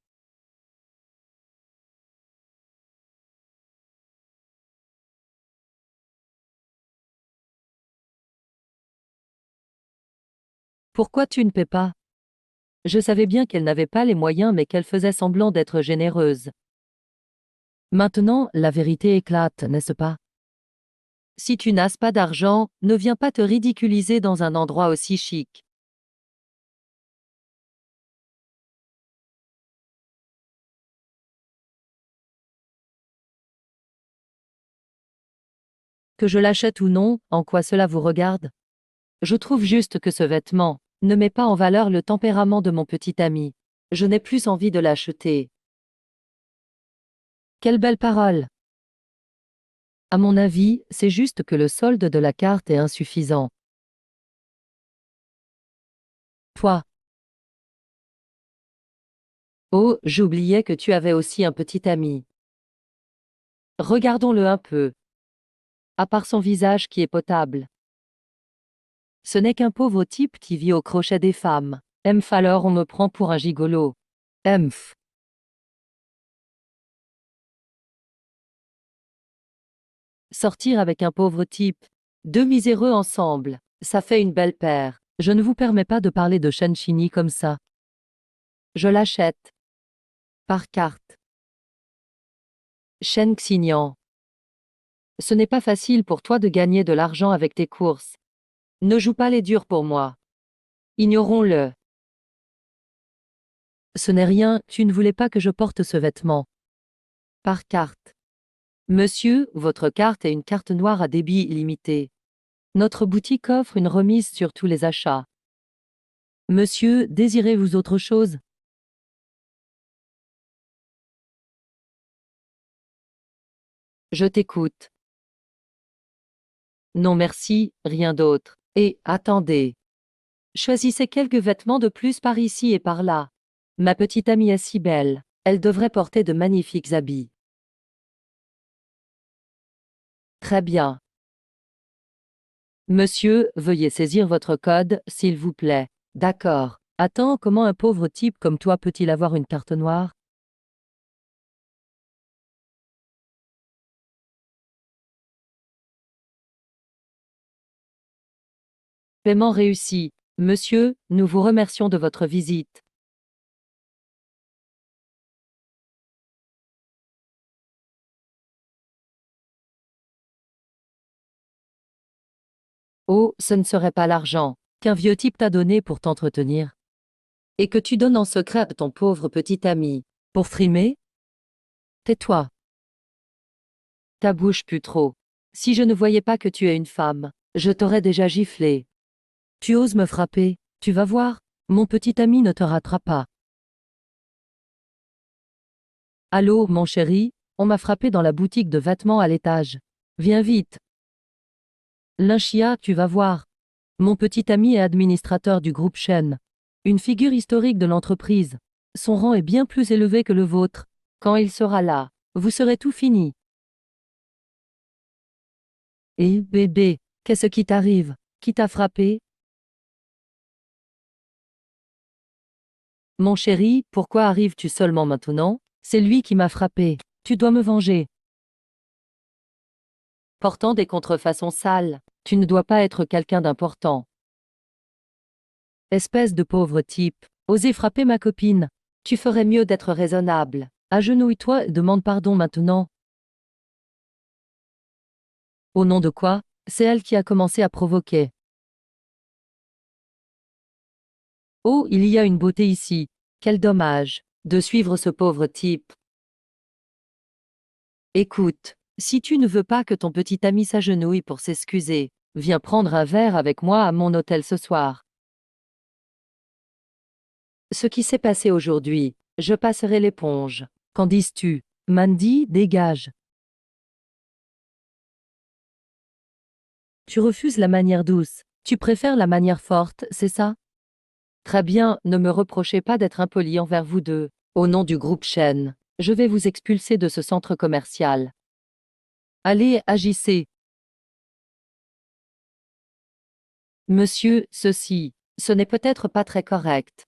Pourquoi tu ne paies pas? Je savais bien qu'elle n'avait pas les moyens mais qu'elle faisait semblant d'être généreuse. Maintenant, la vérité éclate, n'est-ce pas? Si tu n'as pas d'argent, ne viens pas te ridiculiser dans un endroit aussi chic. Que je l'achète ou non, en quoi cela vous regarde? Je trouve juste que ce vêtement ne met pas en valeur le tempérament de mon petit ami. Je n'ai plus envie de l'acheter. Quelle belle parole! À mon avis, c'est juste que le solde de la carte est insuffisant. Toi. Oh, j'oubliais que tu avais aussi un petit ami. Regardons-le un peu. À part son visage qui est potable. Ce n'est qu'un pauvre type qui vit au crochet des femmes. Emph, alors on me prend pour un gigolo. Emph. Sortir avec un pauvre type. Deux miséreux ensemble. Ça fait une belle paire. Je ne vous permets pas de parler de Shen Chini comme ça. Je l'achète. Par carte. Shen Xignan. Ce n'est pas facile pour toi de gagner de l'argent avec tes courses. Ne joue pas les durs pour moi. Ignorons-le. Ce n'est rien, tu ne voulais pas que je porte ce vêtement. Par carte. Monsieur, votre carte est une carte noire à débit illimité. Notre boutique offre une remise sur tous les achats. Monsieur, désirez-vous autre chose? Je t'écoute. Non merci, rien d'autre. Et, attendez. Choisissez quelques vêtements de plus par ici et par là. Ma petite amie est si belle. Elle devrait porter de magnifiques habits. Très bien. Monsieur, veuillez saisir votre code, s'il vous plaît. D'accord. Attends, comment un pauvre type comme toi peut-il avoir une carte noire? Paiement réussi. Monsieur, nous vous remercions de votre visite. Oh, ce ne serait pas l'argent qu'un vieux type t'a donné pour t'entretenir. Et que tu donnes en secret à ton pauvre petit ami. Pour frimer? Tais-toi. Ta bouche pue trop. Si je ne voyais pas que tu es une femme, je t'aurais déjà giflé. Tu oses me frapper, tu vas voir, mon petit ami ne te ratera pas. Allô, mon chéri, on m'a frappé dans la boutique de vêtements à l'étage. Viens vite. Linchia, tu vas voir. Mon petit ami est administrateur du groupe Shen. Une figure historique de l'entreprise. Son rang est bien plus élevé que le vôtre. Quand il sera là, vous serez tout fini. Et bébé, qu'est-ce qui t'arrive? Qui t'a frappé? Mon chéri, pourquoi arrives-tu seulement maintenant? C'est lui qui m'a frappé. Tu dois me venger. Portant des contrefaçons sales, tu ne dois pas être quelqu'un d'important. Espèce de pauvre type, oser frapper ma copine. Tu ferais mieux d'être raisonnable. Agenouille-toi et demande pardon maintenant. Au nom de quoi? C'est elle qui a commencé à provoquer. Oh, il y a une beauté ici. Quel dommage de suivre ce pauvre type. Écoute, si tu ne veux pas que ton petit ami s'agenouille pour s'excuser, viens prendre un verre avec moi à mon hôtel ce soir. Ce qui s'est passé aujourd'hui, je passerai l'éponge. Qu'en dis-tu? Mandy, dégage. Tu refuses la manière douce. Tu préfères la manière forte, c'est ça? Très bien, ne me reprochez pas d'être impoli envers vous deux. Au nom du groupe Shen, je vais vous expulser de ce centre commercial. Allez, agissez. Monsieur, ce n'est peut-être pas très correct.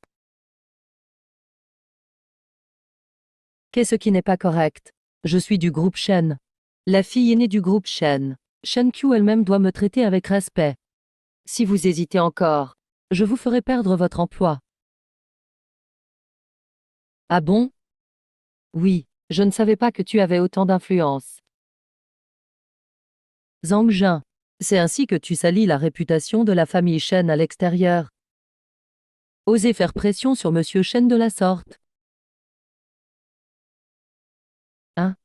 Qu'est-ce qui n'est pas correct? Je suis du groupe Shen. La fille aînée du groupe Shen. Shen Q elle-même doit me traiter avec respect. Si vous hésitez encore, je vous ferai perdre votre emploi. Ah bon? Oui, je ne savais pas que tu avais autant d'influence. Zhang Jin, c'est ainsi que tu salis la réputation de la famille Shen à l'extérieur. Osez faire pression sur Monsieur Shen de la sorte. Hein?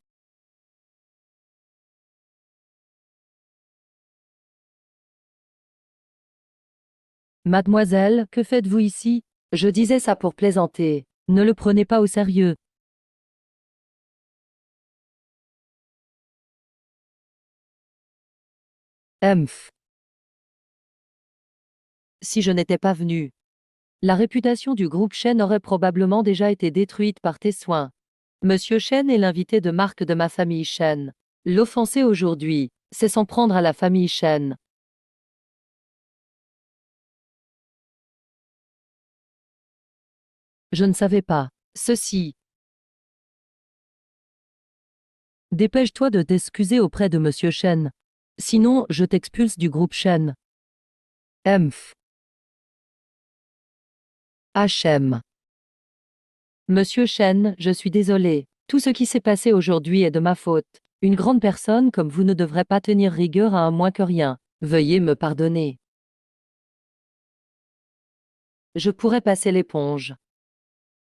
Mademoiselle, que faites-vous ici? Je disais ça pour plaisanter. Ne le prenez pas au sérieux. Humph. Si je n'étais pas venu, la réputation du groupe Shen aurait probablement déjà été détruite par tes soins. Monsieur Shen est l'invité de marque de ma famille Shen. L'offenser aujourd'hui, c'est s'en prendre à la famille Shen. Je ne savais pas. Ceci. Dépêche-toi de t'excuser auprès de Monsieur Shen. Sinon, je t'expulse du groupe Shen. Humph. HM. Monsieur Shen, je suis désolé. Tout ce qui s'est passé aujourd'hui est de ma faute. Une grande personne comme vous ne devrait pas tenir rigueur à un moins que rien. Veuillez me pardonner. Je pourrais passer l'éponge.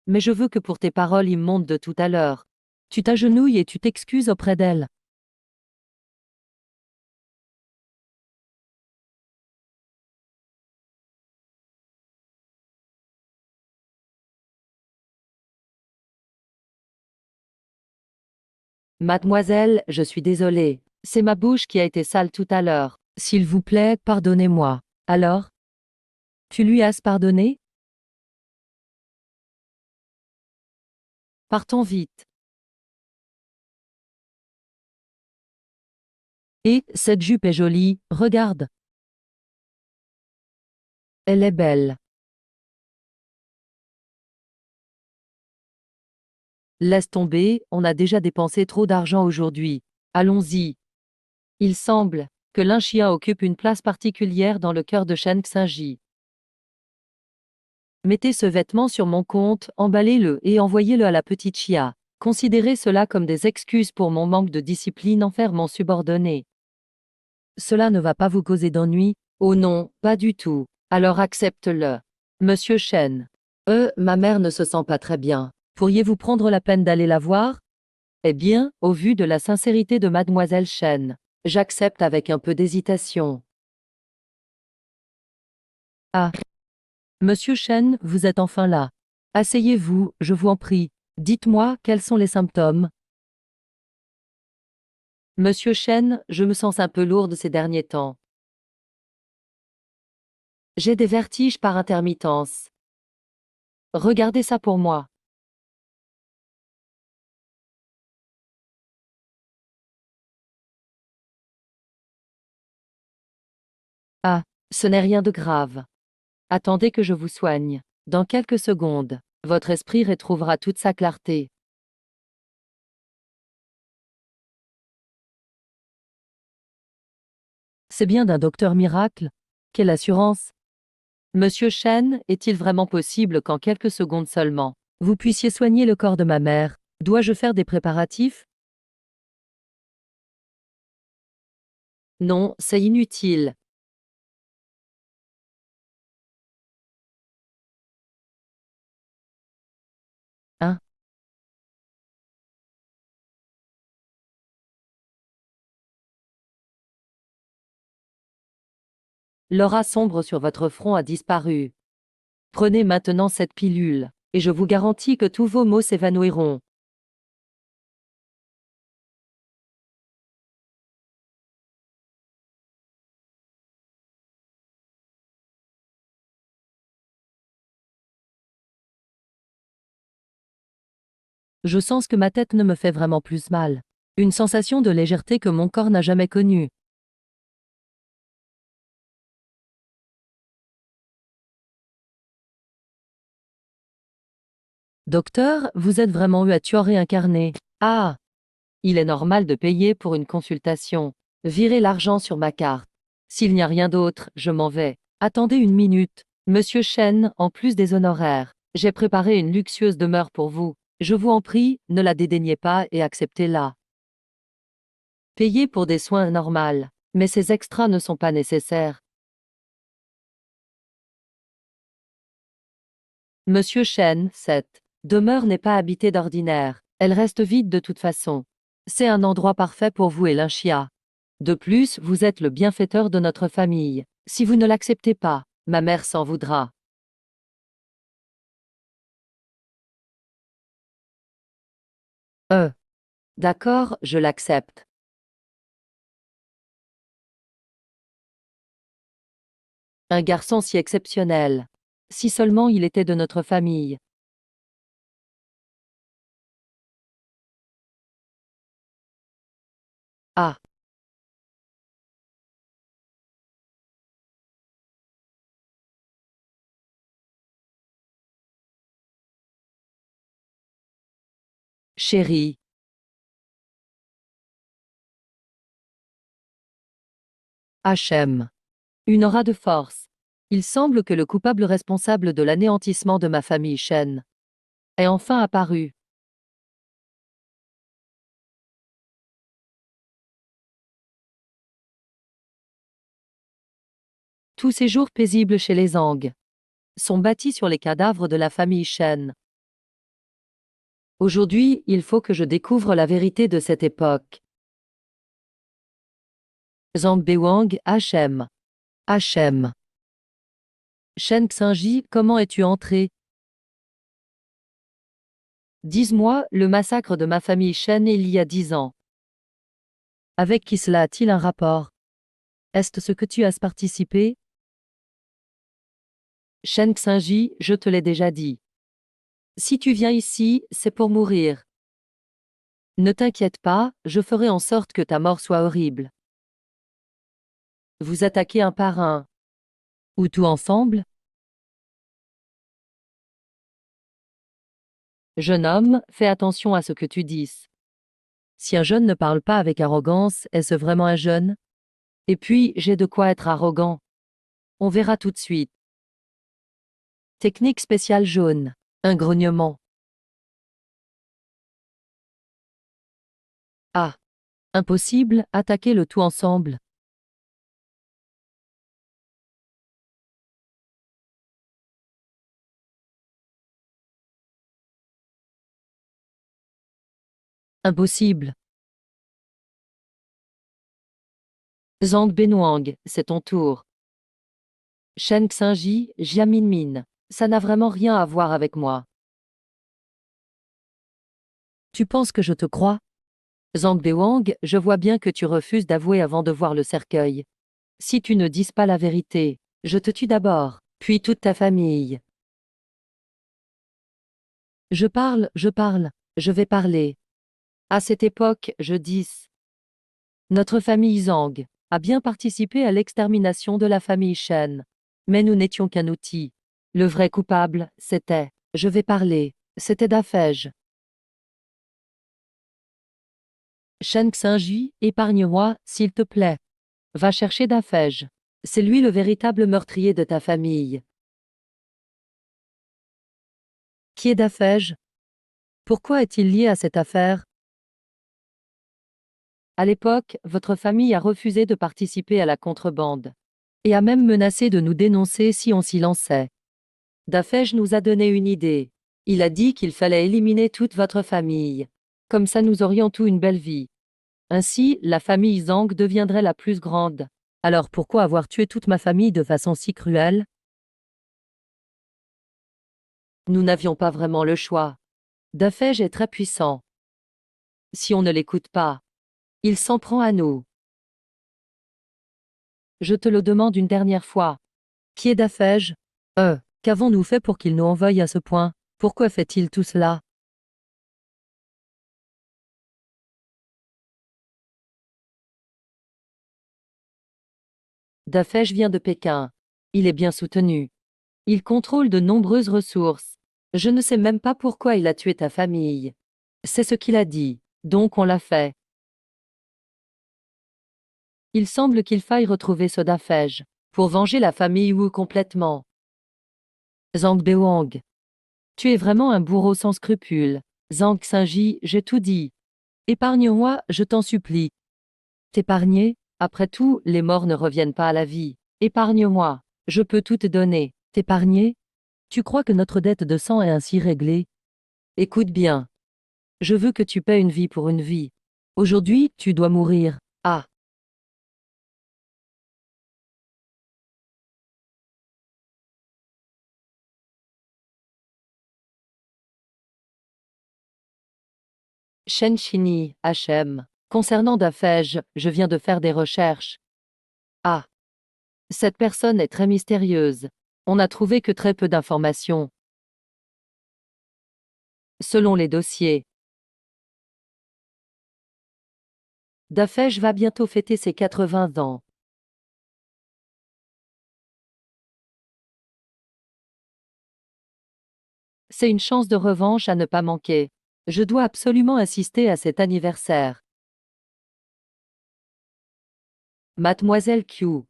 Mais je veux que pour tes paroles immondes de tout à l'heure, tu t'agenouilles et tu t'excuses auprès d'elle. Mademoiselle, je suis désolé. C'est ma bouche qui a été sale tout à l'heure. S'il vous plaît, pardonnez-moi. Alors? Tu lui as pardonné? Partons vite. Et, cette jupe est jolie, regarde. Elle est belle. Laisse tomber, on a déjà dépensé trop d'argent aujourd'hui. Allons-y. Il semble que l'un chien occupe une place particulière dans le cœur de Shen Xinji. Mettez ce vêtement sur mon compte, emballez-le et envoyez-le à la petite chia. Considérez cela comme des excuses pour mon manque de discipline envers mon subordonné. Cela ne va pas vous causer d'ennui? Oh non, pas du tout. Alors accepte-le. Monsieur Shen. Ma mère ne se sent pas très bien. Pourriez-vous prendre la peine d'aller la voir? Eh bien, au vu de la sincérité de mademoiselle Shen, j'accepte avec un peu d'hésitation. Ah. Monsieur Shen, vous êtes enfin là. Asseyez-vous, je vous en prie. Dites-moi, quels sont les symptômes? Monsieur Shen, je me sens un peu lourde ces derniers temps. J'ai des vertiges par intermittence. Regardez ça pour moi. Ce n'est rien de grave. Attendez que je vous soigne. Dans quelques secondes, votre esprit retrouvera toute sa clarté. C'est bien d'un docteur miracle. Quelle assurance! Monsieur Chen, est-il vraiment possible qu'en quelques secondes seulement, vous puissiez soigner le corps de ma mère? Dois-je faire des préparatifs? Non, c'est inutile. Hein? L'aura sombre sur votre front a disparu. Prenez maintenant cette pilule, et je vous garantis que tous vos maux s'évanouiront. Je sens que ma tête ne me fait vraiment plus mal. Une sensation de légèreté que mon corps n'a jamais connue. Docteur, vous êtes vraiment Tueur réincarné. Ah! Il est normal de payer pour une consultation. Virez l'argent sur ma carte. S'il n'y a rien d'autre, je m'en vais. Attendez une minute. Monsieur Chen, en plus des honoraires, j'ai préparé une luxueuse demeure pour vous. Je vous en prie, ne la dédaignez pas et acceptez-la. Payez pour des soins normaux, mais ces extras ne sont pas nécessaires. Monsieur Chen, cette demeure n'est pas habitée d'ordinaire. Elle reste vide de toute façon. C'est un endroit parfait pour vous et l'Inchia. De plus, vous êtes le bienfaiteur de notre famille. Si vous ne l'acceptez pas, ma mère s'en voudra. Euh. D'accord, je l'accepte. Un garçon si exceptionnel. Si seulement il était de notre famille. Ah, chérie. HM. Une aura de force. Il semble que le coupable responsable de l'anéantissement de ma famille Shen est enfin apparu. Tous ces jours paisibles chez les Zhang sont bâtis sur les cadavres de la famille Shen. Aujourd'hui, il faut que je découvre la vérité de cette époque. Zhang Bewang, HM. HM. Shen Xingji, comment es-tu entré? Dis-moi, le massacre de ma famille Shen il y a 10 ans. Avec qui cela a-t-il un rapport? Est-ce ce que tu as participé? Shen Xingji, je te l'ai déjà dit. Si tu viens ici, c'est pour mourir. Ne t'inquiète pas, je ferai en sorte que ta mort soit horrible. Vous attaquez un par un. Ou tout ensemble? Jeune homme, fais attention à ce que tu dis. Si un jeune ne parle pas avec arrogance, est-ce vraiment un jeune? Et puis, j'ai de quoi être arrogant. On verra tout de suite. Technique spéciale jaune. Un grognement. Ah. Impossible, attaquer le tout ensemble. Impossible. Zhang Benwang, c'est ton tour. Shen Xingji, Jiaminmin. Ça n'a vraiment rien à voir avec moi. Tu penses que je te crois? Zhang Bewang, je vois bien que tu refuses d'avouer avant de voir le cercueil. Si tu ne dis pas la vérité, je te tue d'abord, puis toute ta famille. Je vais parler. À cette époque, je dis. Notre famille Zhang a bien participé à l'extermination de la famille Shen. Mais nous n'étions qu'un outil. Le vrai coupable, c'était, je vais parler, c'était Dafej. Shen Xingji, épargne-moi, s'il te plaît. Va chercher Dafej. C'est lui le véritable meurtrier de ta famille. Qui est Dafej? Pourquoi est-il lié à cette affaire? À l'époque, votre famille a refusé de participer à la contrebande. Et a même menacé de nous dénoncer si on s'y lançait. Dafej nous a donné une idée. Il a dit qu'il fallait éliminer toute votre famille. Comme ça nous aurions tous une belle vie. Ainsi, la famille Zhang deviendrait la plus grande. Alors pourquoi avoir tué toute ma famille de façon si cruelle? Nous n'avions pas vraiment le choix. Dafej est très puissant. Si on ne l'écoute pas, il s'en prend à nous. Je te le demande une dernière fois. Qui est Dafej? Qu'avons-nous fait pour qu'il nous envoie à ce point? Pourquoi fait-il tout cela? Dafej vient de Pékin. Il est bien soutenu. Il contrôle de nombreuses ressources. Je ne sais même pas pourquoi il a tué ta famille. C'est ce qu'il a dit, donc on l'a fait. Il semble qu'il faille retrouver ce Dafej pour venger la famille Wu complètement. Zhang Beoang. Tu es vraiment un bourreau sans scrupules. Zhang Xingji, j'ai tout dit. Épargne-moi, je t'en supplie. T'épargner? Après tout, les morts ne reviennent pas à la vie. Épargne-moi. Je peux tout te donner. T'épargner? Tu crois que notre dette de sang est ainsi réglée? Écoute bien. Je veux que tu paies une vie pour une vie. Aujourd'hui, tu dois mourir. Ah. Shen Shini, HM. Concernant Dafej, je viens de faire des recherches. Ah. Cette personne est très mystérieuse. On n'a trouvé que très peu d'informations. Selon les dossiers, Dafej va bientôt fêter ses 80 ans. C'est une chance de revanche à ne pas manquer. Je dois absolument assister à cet anniversaire. Mademoiselle Q.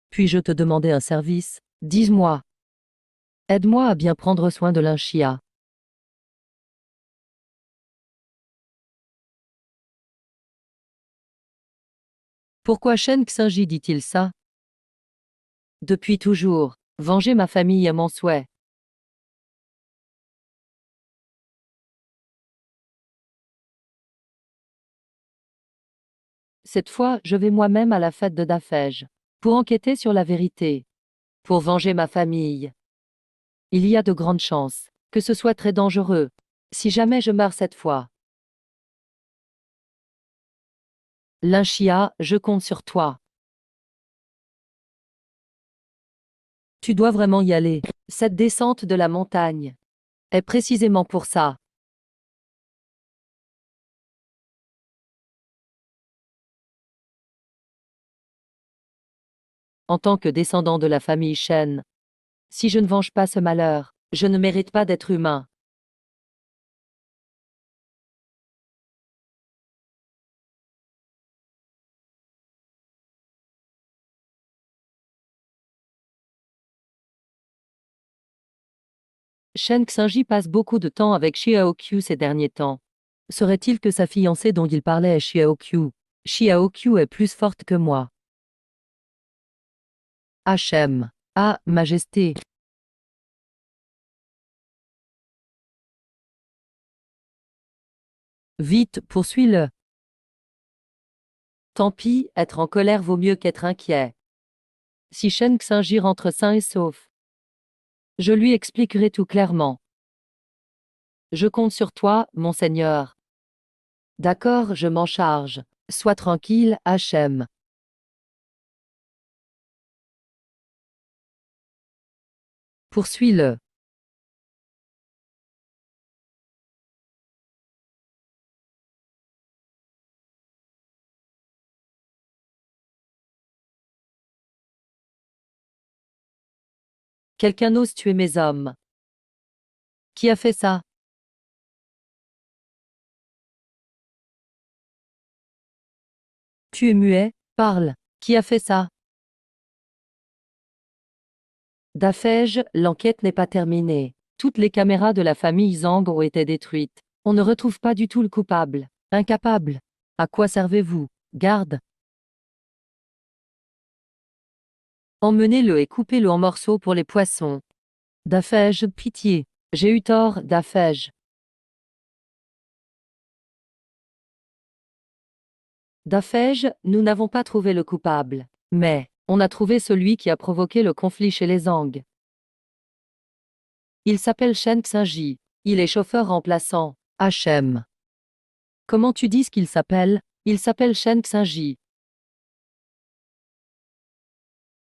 Puis-je te demander un service? Dis-moi. Aide-moi à bien prendre soin de l'Inchia. Pourquoi Shen Xingji dit-il ça? Depuis toujours, venger ma famille est mon souhait. Cette fois, je vais moi-même à la fête de Dafej. Pour enquêter sur la vérité. Pour venger ma famille. Il y a de grandes chances que ce soit très dangereux. Si jamais je meurs cette fois. L'Inchia, je compte sur toi. Tu dois vraiment y aller. Cette descente de la montagne est précisément pour ça. En tant que descendant de la famille Shen, si je ne venge pas ce malheur, je ne mérite pas d'être humain. Shen Xingji passe beaucoup de temps avec Xiaoqiu ces derniers temps. Serait-il que sa fiancée dont il parlait est Xiaoqiu? Xiaoqiu est plus forte que moi. Hachem. Ah, Majesté. Vite, poursuis-le. Tant pis, être en colère vaut mieux qu'être inquiet. Si Shen Xingji rentre sain et sauf, je lui expliquerai tout clairement. Je compte sur toi, monseigneur. D'accord, je m'en charge. Sois tranquille, Hachem. Poursuis-le. Quelqu'un ose tuer mes hommes. Qui a fait ça? Tu es muet, parle. Qui a fait ça? Dafej, l'enquête n'est pas terminée. Toutes les caméras de la famille Zhang ont été détruites. On ne retrouve pas du tout le coupable. Incapable. À quoi servez-vous? Garde. Emmenez-le et coupez-le en morceaux pour les poissons. Dafej, pitié. J'ai eu tort, Dafej. Dafej, nous n'avons pas trouvé le coupable. Mais, on a trouvé celui qui a provoqué le conflit chez les Zhang. Il s'appelle Shen Xingji. Il est chauffeur remplaçant. HM. Comment tu dis ce qu'il s'appelle? Il s'appelle Shen Xingji.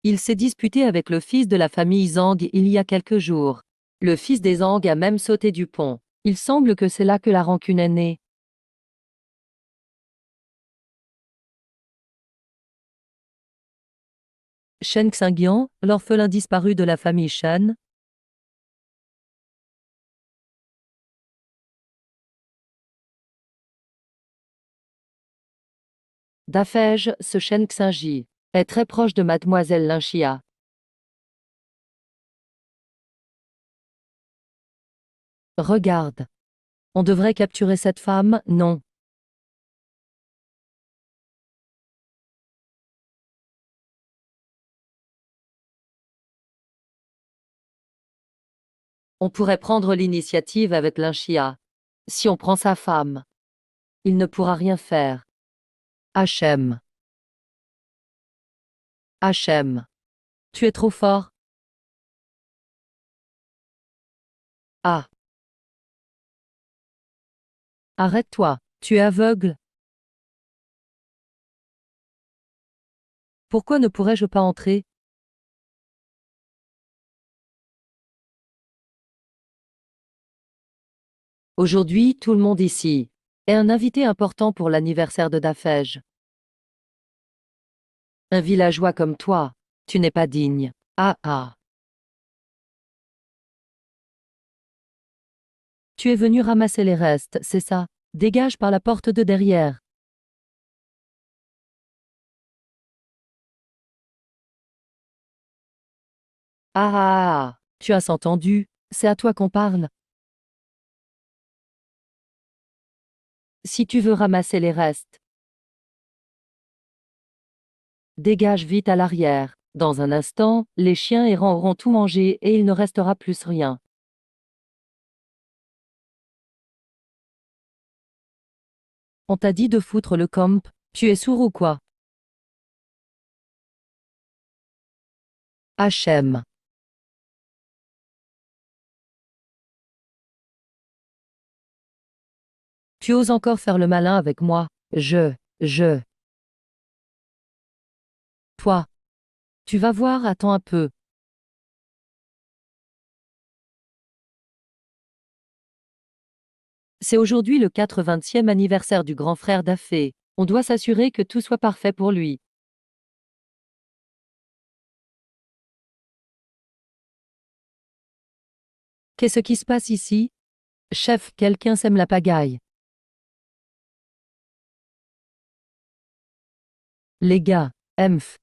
Il s'est disputé avec le fils de la famille Zhang il y a quelques jours. Le fils des Zhang a même sauté du pont. Il semble que c'est là que la rancune est née. Shen Xingyan, l'orphelin disparu de la famille Shen. Dafej, ce Shen Xingji, est très proche de mademoiselle Linxia. Regarde. On devrait capturer cette femme, non? On pourrait prendre l'initiative avec Linxia. Si on prend sa femme, il ne pourra rien faire. HM. HM. Tu es trop fort. Ah. Arrête-toi, tu es aveugle. Pourquoi ne pourrais-je pas entrer? Aujourd'hui, tout le monde ici est un invité important pour l'anniversaire de Dafej. Un villageois comme toi, tu n'es pas digne. Ah ah. Tu es venu ramasser les restes, c'est ça? Dégage par la porte de derrière. Ah ah ah. Tu as entendu? C'est à toi qu'on parle. Si tu veux ramasser les restes, dégage vite à l'arrière. Dans un instant, les chiens errants auront tout mangé et il ne restera plus rien. On t'a dit de foutre le camp, tu es sourd ou quoi? HM. Tu oses encore faire le malin avec moi? Je. Toi. Tu vas voir, attends un peu. C'est aujourd'hui le 80e anniversaire du grand frère d'Afé. On doit s'assurer que tout soit parfait pour lui. Qu'est-ce qui se passe ici? Chef, quelqu'un sème la pagaille. Les gars, Emph.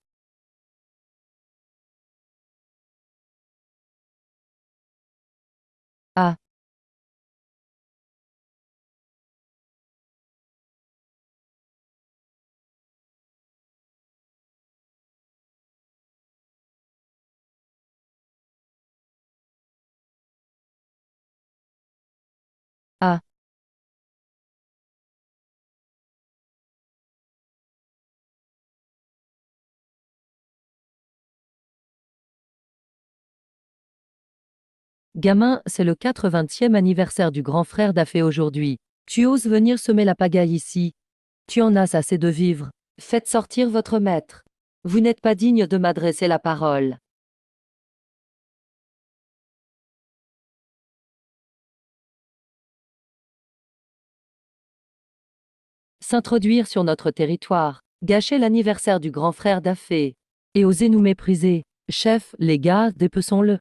Ah. Ah. Gamin, c'est le 80e anniversaire du grand frère d'Afé aujourd'hui. Tu oses venir semer la pagaille ici? Tu en as assez de vivre. Faites sortir votre maître. Vous n'êtes pas digne de m'adresser la parole. S'introduire sur notre territoire, gâcher l'anniversaire du grand frère d'Afé, et oser nous mépriser. Chef, les gars, dépeçons-le.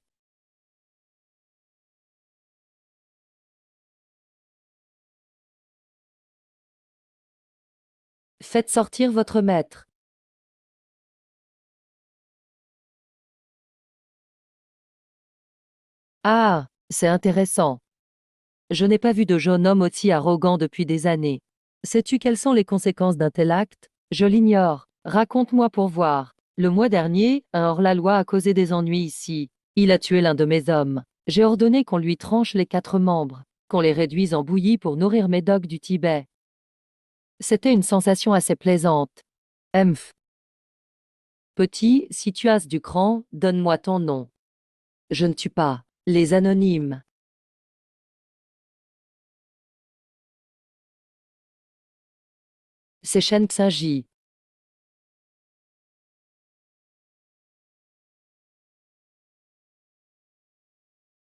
Faites sortir votre maître. Ah, c'est intéressant. Je n'ai pas vu de jeune homme aussi arrogant depuis des années. Sais-tu quelles sont les conséquences d'un tel acte? Je l'ignore. Raconte-moi pour voir. Le mois dernier, un hors-la-loi a causé des ennuis ici. Il a tué l'un de mes hommes. J'ai ordonné qu'on lui tranche les 4 membres, qu'on les réduise en bouillie pour nourrir mes dogs du Tibet. C'était une sensation assez plaisante. Emph. Petit, si tu as du cran, donne-moi ton nom. Je ne tue pas. Les anonymes. C'est Shen Xinji.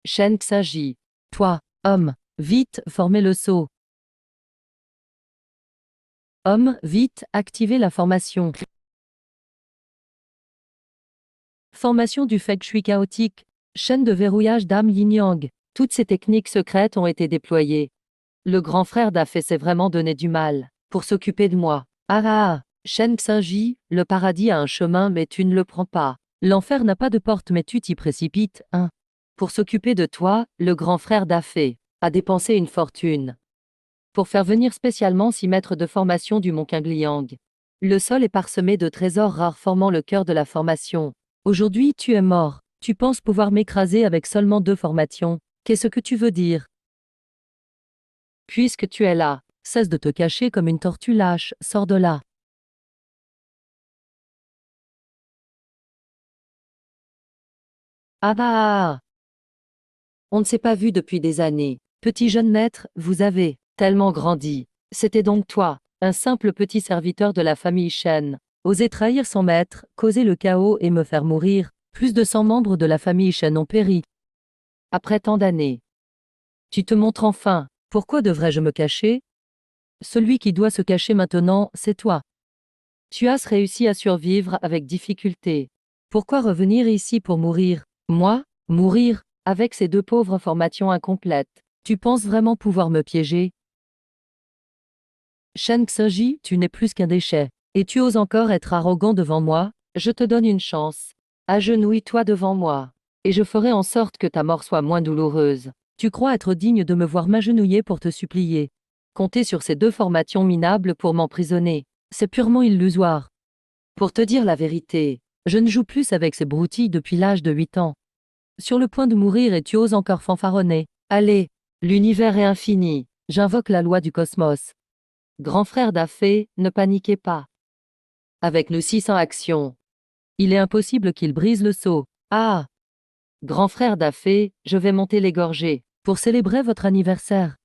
Shen Xinji. Toi, homme, vite, formez le saut. Homme, vite, activez la formation. Formation du Feng Shui chaotique. Chaîne de verrouillage d'âme yin-yang. Toutes ces techniques secrètes ont été déployées. Le grand frère d'Afé s'est vraiment donné du mal pour s'occuper de moi. Ah ah, Shen Xinji, le paradis a un chemin mais tu ne le prends pas. L'enfer n'a pas de porte mais tu t'y précipites, hein. Pour s'occuper de toi, le grand frère d'Afé a dépensé une fortune pour faire venir spécialement 6 maîtres de formation du mont Qingliang. Le sol est parsemé de trésors rares formant le cœur de la formation. Aujourd'hui tu es mort. Tu penses pouvoir m'écraser avec seulement 2 formations. Qu'est-ce que tu veux dire? Puisque tu es là, cesse de te cacher comme une tortue lâche, sors de là. Ah bah! On ne s'est pas vu depuis des années. Petit jeune maître, vous avez tellement grandi. C'était donc toi, un simple petit serviteur de la famille Shen. Oser trahir son maître, causer le chaos et me faire mourir. Plus de 100 membres de la famille Shen ont péri. Après tant d'années. Tu te montres enfin. Pourquoi devrais-je me cacher? Celui qui doit se cacher maintenant, c'est toi. Tu as réussi à survivre avec difficulté. Pourquoi revenir ici pour mourir? Moi? Mourir? Avec ces 2 pauvres formations incomplètes. Tu penses vraiment pouvoir me piéger? Shen Xinji, tu n'es plus qu'un déchet. Et tu oses encore être arrogant devant moi? Je te donne une chance. Agenouille-toi devant moi. Et je ferai en sorte que ta mort soit moins douloureuse. Tu crois être digne de me voir m'agenouiller pour te supplier. Compter sur ces 2 formations minables pour m'emprisonner. C'est purement illusoire. Pour te dire la vérité, je ne joue plus avec ces broutilles depuis l'âge de 8 ans. Sur le point de mourir et tu oses encore fanfaronner. Allez, l'univers est infini. J'invoque la loi du cosmos. Grand frère d'Afé, ne paniquez pas. Avec nos 600 actions, il est impossible qu'il brise le sceau. Ah! Grand frère d'Afé, je vais monter les gorgées pour célébrer votre anniversaire.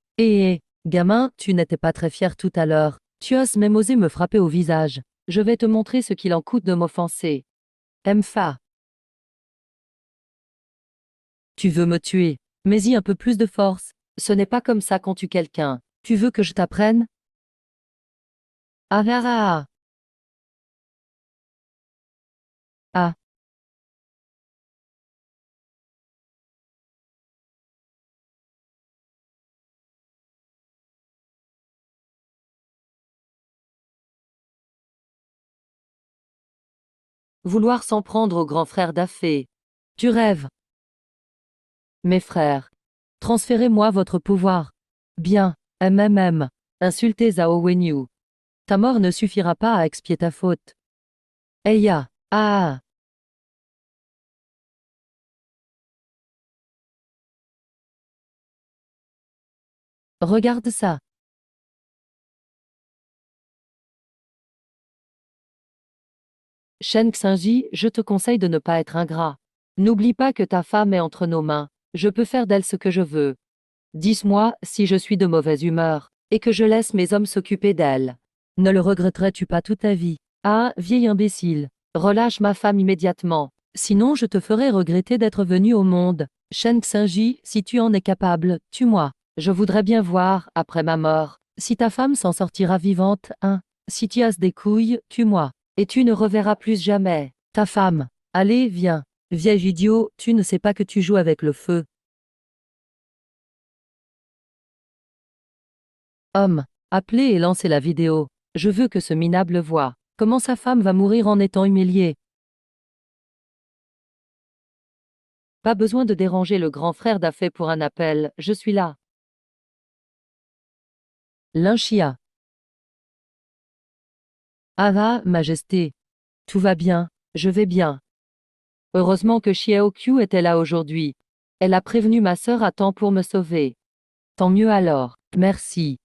Gamin, tu n'étais pas très fier tout à l'heure. Tu oses même osé me frapper au visage. Je vais te montrer ce qu'il en coûte de m'offenser. Mfa. Tu veux me tuer. Mais y un peu plus de force. Ce n'est pas comme ça qu'on tue quelqu'un. Tu veux que je t'apprenne? Ah ah ah. Ah. Vouloir s'en prendre au grand frère d'Afé. Tu rêves. Mes frères. Transférez-moi votre pouvoir. Bien. MMM. Insultez Zhao Wenyu. Ta mort ne suffira pas à expier ta faute. Eya. Ah. Regarde ça. Shen Xinji, je te conseille de ne pas être ingrat. N'oublie pas que ta femme est entre nos mains. Je peux faire d'elle ce que je veux. Dis-moi si je suis de mauvaise humeur, et que je laisse mes hommes s'occuper d'elle. Ne le regretterais-tu pas toute ta vie? Ah, vieil imbécile. Relâche ma femme immédiatement. Sinon je te ferai regretter d'être venu au monde. Shen Xinji, si tu en es capable, tue-moi. Je voudrais bien voir, après ma mort, si ta femme s'en sortira vivante, hein. Si tu as des couilles, tue-moi. Et tu ne reverras plus jamais ta femme. Allez, viens. Vieil idiot, tu ne sais pas que tu joues avec le feu. Homme, appelez et lancez la vidéo. Je veux que ce minable voie. Comment sa femme va mourir en étant humiliée. Pas besoin de déranger le grand frère d'Afé pour un appel, je suis là. Linchia. Ah va, Majesté. Tout va bien, je vais bien. Heureusement que Xiaoqiu était là aujourd'hui. Elle a prévenu ma sœur à temps pour me sauver. Tant mieux alors, merci.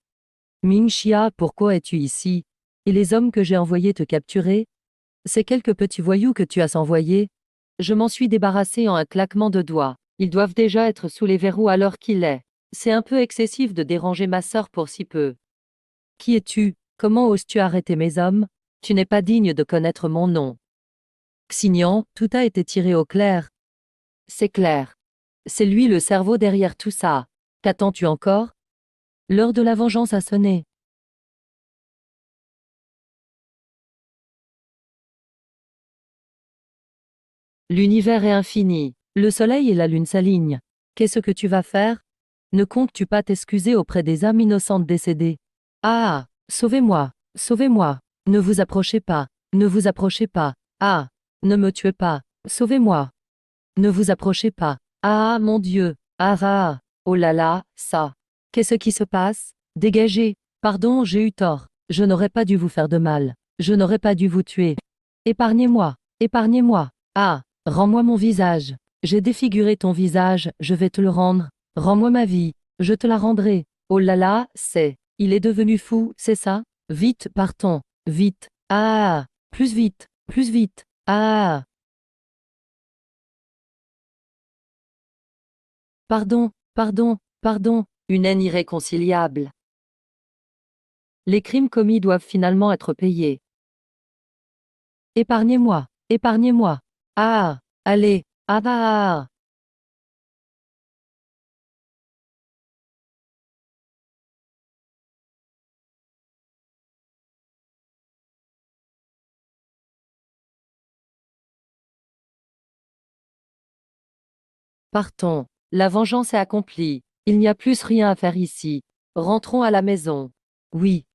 Mingxia, pourquoi es-tu ici? Et les hommes que j'ai envoyés te capturer? Ces quelques petits voyous que tu as envoyés? Je m'en suis débarrassé en un claquement de doigts. Ils doivent déjà être sous les verrous à l'heure qu'il est. C'est un peu excessif de déranger ma sœur pour si peu. Qui es-tu? Comment oses-tu arrêter mes hommes? Tu n'es pas digne de connaître mon nom. Xignan, tout a été tiré au clair. C'est clair. C'est lui le cerveau derrière tout ça. Qu'attends-tu encore? L'heure de la vengeance a sonné. L'univers est infini. Le soleil et la lune s'alignent. Qu'est-ce que tu vas faire? Ne comptes-tu pas t'excuser auprès des âmes innocentes décédées? Ah! Sauvez-moi! Sauvez-moi! Ne vous approchez pas! Ne vous approchez pas! Ah! Ne me tuez pas! Sauvez-moi! Ne vous approchez pas! Ah, mon Dieu! Ah, ah! Oh là là, ça! Qu'est-ce qui se passe? Dégagez! Pardon, j'ai eu tort. Je n'aurais pas dû vous faire de mal. Je n'aurais pas dû vous tuer. Épargnez-moi! Épargnez-moi! Ah! Rends-moi mon visage. J'ai défiguré ton visage, je vais te le rendre. Rends-moi ma vie, je te la rendrai. Oh là là, c'est. Il est devenu fou, c'est ça? Vite, partons. Vite. Ah! Plus vite, plus vite. Ah! Pardon, pardon, pardon. Une haine irréconciliable. Les crimes commis doivent finalement être payés. Épargnez-moi, épargnez-moi. Ah! Allez, ah ah! Ah. Partons. La vengeance est accomplie. Il n'y a plus rien à faire ici. Rentrons à la maison. Oui,